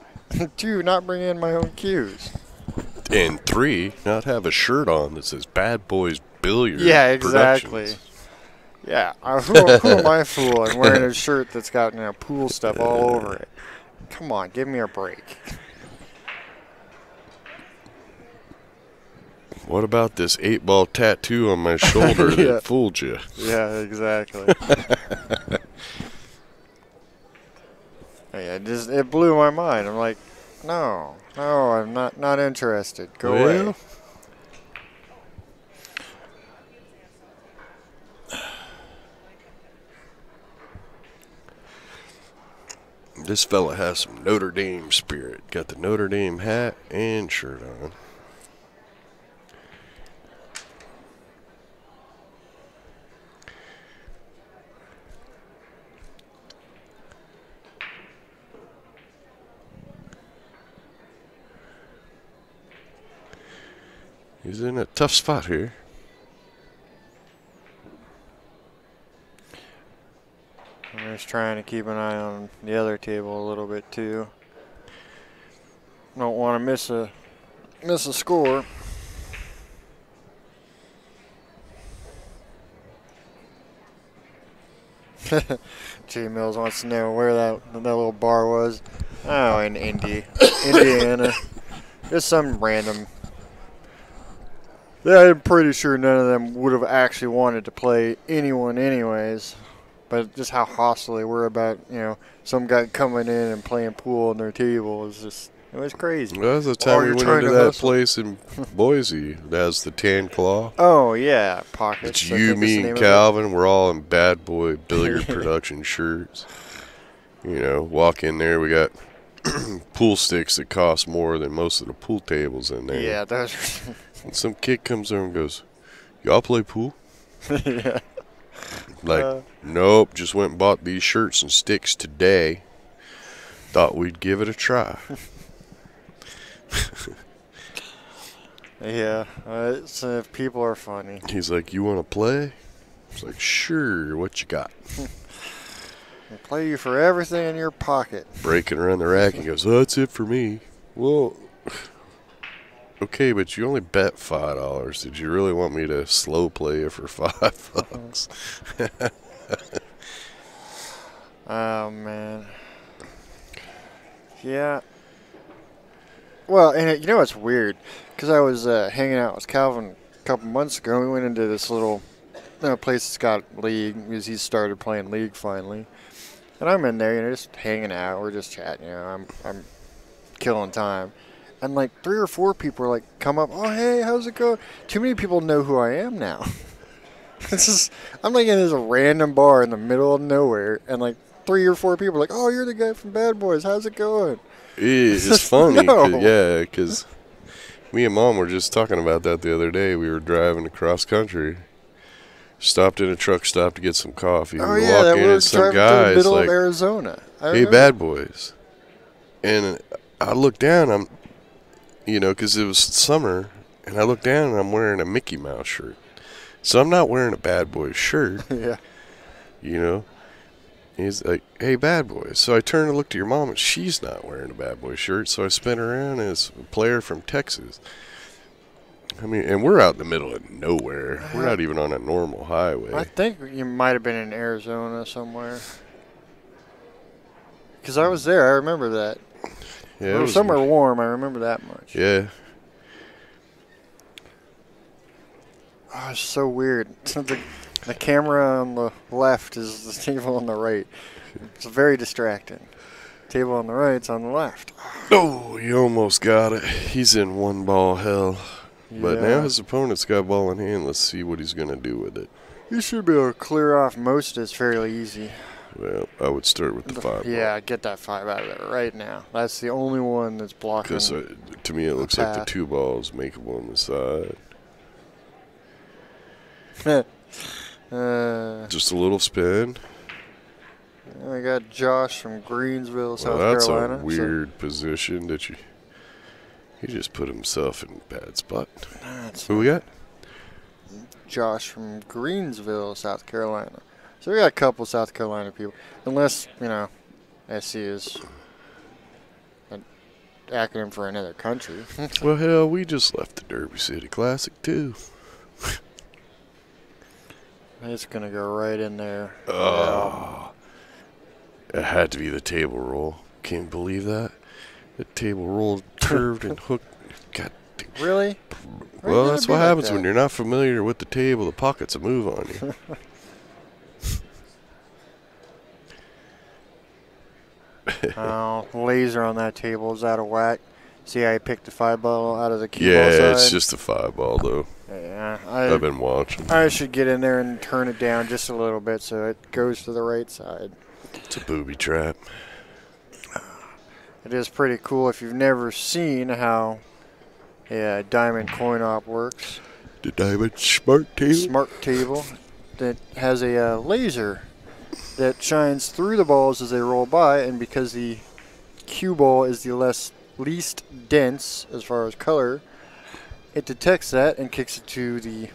2, not bring in my own cues. And 3, not have a shirt on that says BadBoys Billiard. Yeah, exactly. Yeah, who am I fooling wearing a shirt that's got pool stuff all over it? Come on, give me a break. What about this 8-ball tattoo on my shoulder Yeah. that fooled you? Yeah, exactly. Yeah, it blew my mind. I'm like, no, I'm not interested. Go away. This fella has some Notre Dame spirit. Got the Notre Dame hat and shirt on. He's in a tough spot here. I'm just trying to keep an eye on the other table a little bit too. Don't want to miss a score. J Mills wants to know where that little bar was. Oh, in Indiana. Just some random. Yeah, I'm pretty sure none of them would have actually wanted to play anyone anyways. But just how hostile they were about, some guy coming in and playing pool on their table is just, it was crazy. Well, that was the time we you're went trying into to that hustle. place in Boise that has the tan claw. Oh, yeah, Pockets. It's I you, think is the me, name and of it. Calvin. We're all in Bad Boy Billiard Production shirts. Walk in there. We got pool sticks that cost more than most of the pool tables in there. Yeah, those And some kid comes over and goes, "Y'all play pool?" yeah. Nope. Just went and bought these shirts and sticks today. Thought we'd give it a try. Yeah, so people are funny. He's like, "You want to play?" It's like, "Sure. What you got?" They play you for everything in your pocket. Breaking around the rack and he goes, "Oh, that's it for me." Well, okay, but you only bet $5. Did you really want me to slow play you for $5? Oh, man. Yeah. Well, and you know what's weird? Because I was hanging out with Calvin a couple months ago. We went into this little place that's got league because he started playing league finally. And I'm in there, just hanging out. We're just chatting. I'm killing time. And like 3 or 4 people are like, come up. Oh, hey, how's it going? Too many people know who I am now. I'm like in this random bar in the middle of nowhere, and like 3 or 4 people are like, oh, you're the guy from Bad Boys. How's it going? It's funny. No. Because me and Mom were just talking about that the other day. We were driving across country. Stopped in a truck stop to get some coffee. Oh, we yeah, walk that in we and some driving through guy the is middle like, of Arizona. I "Hey, remember. Bad Boys." And I look down, because it was summer, and I look down and I'm wearing a Mickey Mouse shirt. So I'm not wearing a Bad Boys shirt, Yeah. He's like, "Hey, Bad Boys." So I turn and look to your mom, and she's not wearing a Bad Boy shirt. So I spin around, and it's a player from Texas. I mean, and we're out in the middle of nowhere. We're not even on a normal highway. I think you might have been in Arizona somewhere. Because I was there. I remember that. Yeah, It was somewhere warm. I remember that much. Yeah. Oh, it's so weird. The camera on the left is the table on the right. It's very distracting. Table on the right's on the left. Oh, he almost got it. He's in one ball hell. But Yeah. now his opponent's got ball in hand. Let's see what he's going to do with it. You should be able to clear off most of this fairly easy. Well, I would start with the 5 Yeah, get that 5 out of there right now. That's the only one that's blocking. Because to me, it looks like the path. 2 balls makeable on the side. Just a little spin. We got Josh from Greensville, South Well, that's Carolina. a weird position that he just put himself in a bad spot. That's Who we got? Josh from Greensville, South Carolina. So we got a couple South Carolina people. Unless, SC is an acronym for another country. Well, hell, we just left the Derby City Classic, too. It's going to go right in there. Oh, it had to be the table roll. Can't believe that. The table roll curved and hooked. God damn. Really? Well, that's what happens when you're. you're not familiar with the table. The pockets will move on you. Oh, laser on that table is out of whack. See how he picked the 5 ball out of the cue ball Yeah, side? it's just a 5 ball, though. Yeah, I've been watching. I should get in there and turn it down just a little bit so it goes to the right side. It's a booby trap. It is pretty cool if you've never seen how a diamond coin op works. The Diamond Smart Table. Smart table that has a laser that shines through the balls as they roll by, and because the cue ball is the least dense as far as color, it detects that and kicks it to the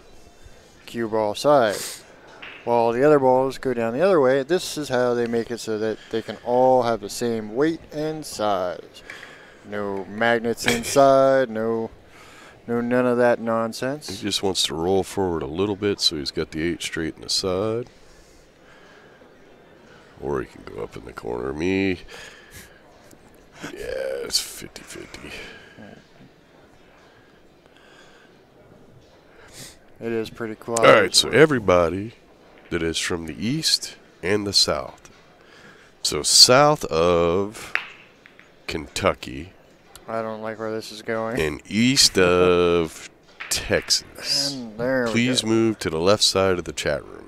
cue ball side. While the other balls go down the other way, this is how they make it so that they can all have the same weight and size. No magnets inside, no none of that nonsense. He just wants to roll forward a little bit so he's got the 8 straight in the side. Or he can go up in the corner. Me, yeah, it's 50-50. It is pretty cool. All right, so everybody that is from the east and the south. So south of Kentucky. I don't like where this is going. And east of Texas. And there we Please go. move to the left side of the chat room.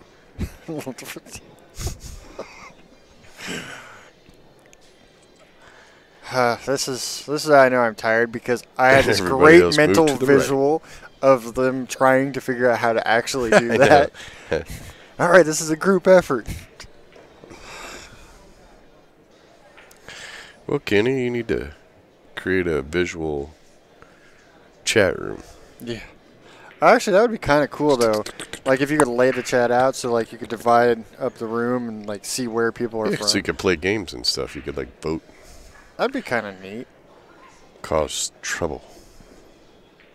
This is how I know I'm tired, because I had this Everybody great else move mental to the right. visual of them trying to figure out how to actually do that. All right, this is a group effort. Well, Kenny, you need to create a visual chat room. Yeah. Actually, that would be kind of cool, though. Like, if you could lay the chat out so, like, you could divide up the room and, like, see where people are Yeah, from. so you could play games and stuff. You could, like, vote. That'd be kind of neat. Cause trouble.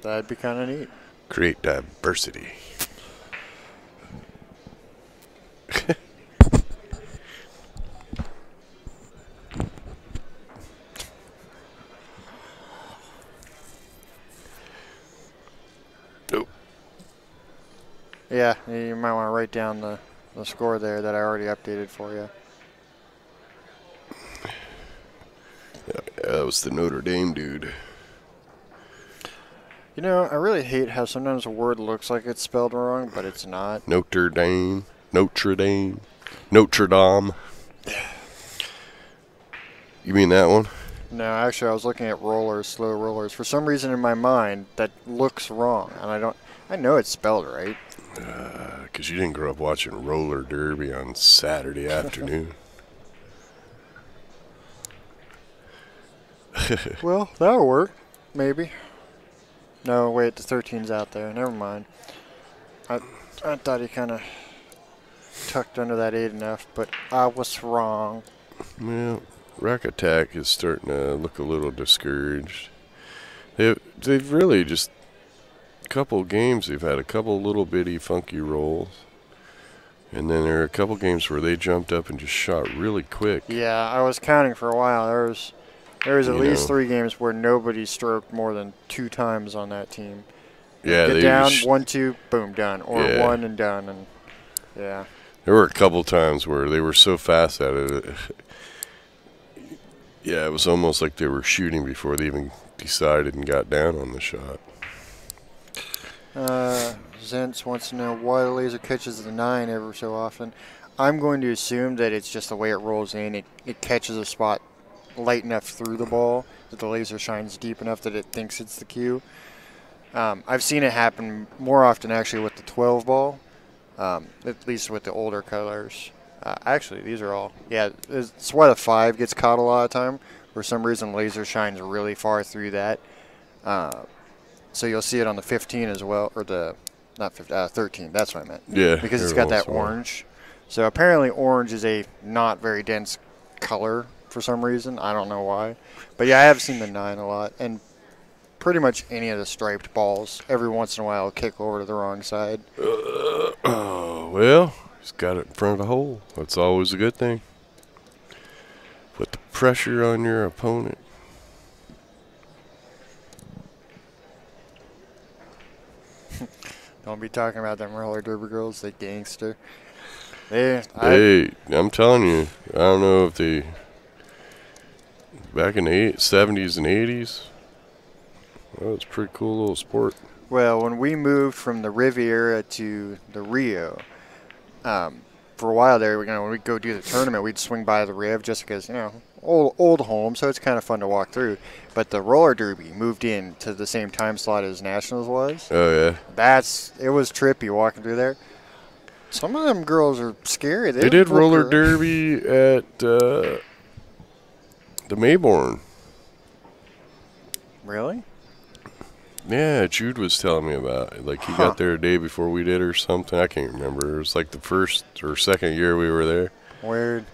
That'd be kind of neat. Create diversity. Nope. Yeah, you might want to write down the score there that I already updated for you. Yeah, that was the Notre Dame dude. You know, I really hate how sometimes a word looks like it's spelled wrong, but it's not. Notre Dame. Notre Dame. Notre Dame. You mean that one? No, actually, I was looking at rollers, slow rollers. For some reason in my mind, that looks wrong, and I know it's spelled right. Because you didn't grow up watching roller derby on Saturday afternoon. Well, that'll work, maybe. No, wait, the 13's out there. Never mind. I thought he kind of tucked under that 8 enough, but I was wrong. Well, Rack Attack is starting to look a little discouraged. They've really just a couple games. They've had a couple little bitty funky rolls, and then there are a couple games where they jumped up and just shot really quick. Yeah, I was counting for a while. There was at You least know. 3 games where nobody stroked more than 2 times on that team. Yeah, Get they down, just- 1, 2, boom, done. Or Yeah. 1 and done, and yeah. There were a couple times where they were so fast at it. Yeah, it was almost like they were shooting before they even decided and got down on the shot. Zentz wants to know why the laser catches the 9 ever so often. I'm going to assume that it's just the way it rolls in. It catches a spot light enough through the ball that the laser shines deep enough that it thinks it's the cue. I've seen it happen more often actually with the 12 ball, at least with the older colors. Actually, these are all, yeah, it's why the 5 gets caught a lot of time. For some reason, laser shines really far through that. So you'll see it on the 15 as well, or the, not 15, 13, that's what I meant. Yeah. Because it's every got that once in a while. orange. So apparently orange is a not very dense color for some reason. I don't know why. But yeah, I have seen the 9 a lot. And pretty much any of the striped balls, every once in a while, will kick over to the wrong side. Oh, well, he's got it in front of the hole. That's always a good thing. Put the pressure on your opponent. Don't be talking about them roller derby girls, they gangster. Hey, I'm telling you, I don't know if they, back in the 70s and 80s, well, it's a pretty cool little sport. Well, when we moved from the Riviera to the Rio, for a while there, when we'd go do the tournament, we'd swing by the Riv just because, old home, so it's kind of fun to walk through. But the roller derby moved in to the same time slot as Nationals was. Oh, yeah. It was trippy walking through there. Some of them girls are scary. They did look roller her- derby at the Mayborn. Really? Yeah, Jude was telling me about it. Like, he got there a day before we did or something. I can't remember. It was like the first or second year we were there. Weird.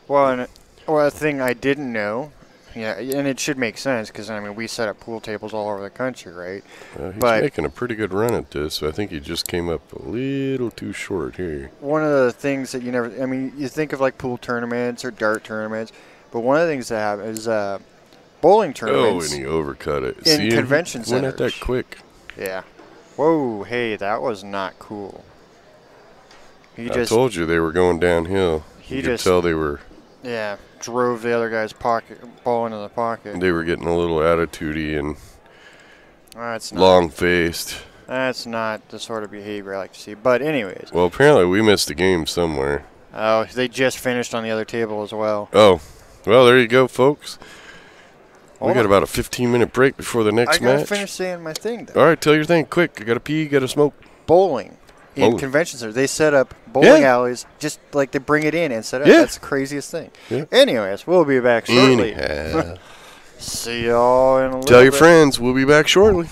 Well, a thing I didn't know Yeah, and it should make sense because, I mean, we set up pool tables all over the country, right? He's But- making a pretty good run at this. So I think he just came up a little too short here. One of the things that you never, I mean, you think of like pool tournaments or dart tournaments, but one of the things that happen is bowling Oh, tournaments. and he overcut it. in See, convention he went at that centers. quick. Yeah. Whoa, hey, that was not cool. He I just, told you they were going downhill. He You could just- tell they were drove the other guy's ball into the pocket. getting a little attitudey and That's not, long-faced. that's not the sort of behavior I like to see. But anyways, Well, apparently we missed a game somewhere. oh, they just finished on the other table as well. Oh, well, there you go, folks. We Hold got on. about a 15-minute break before the next I gotta match. finish saying my thing though. All right, tell your thing quick. I got to pee, got to smoke. Bowling in Bowling. convention centers. They set up bowling Yeah. alleys, just like they bring it in and set up. Yeah. That's the craziest thing. Yeah. Anyways, we'll be back shortly. Anyhow. See y'all in a little Tell your bit. friends. We'll be back shortly.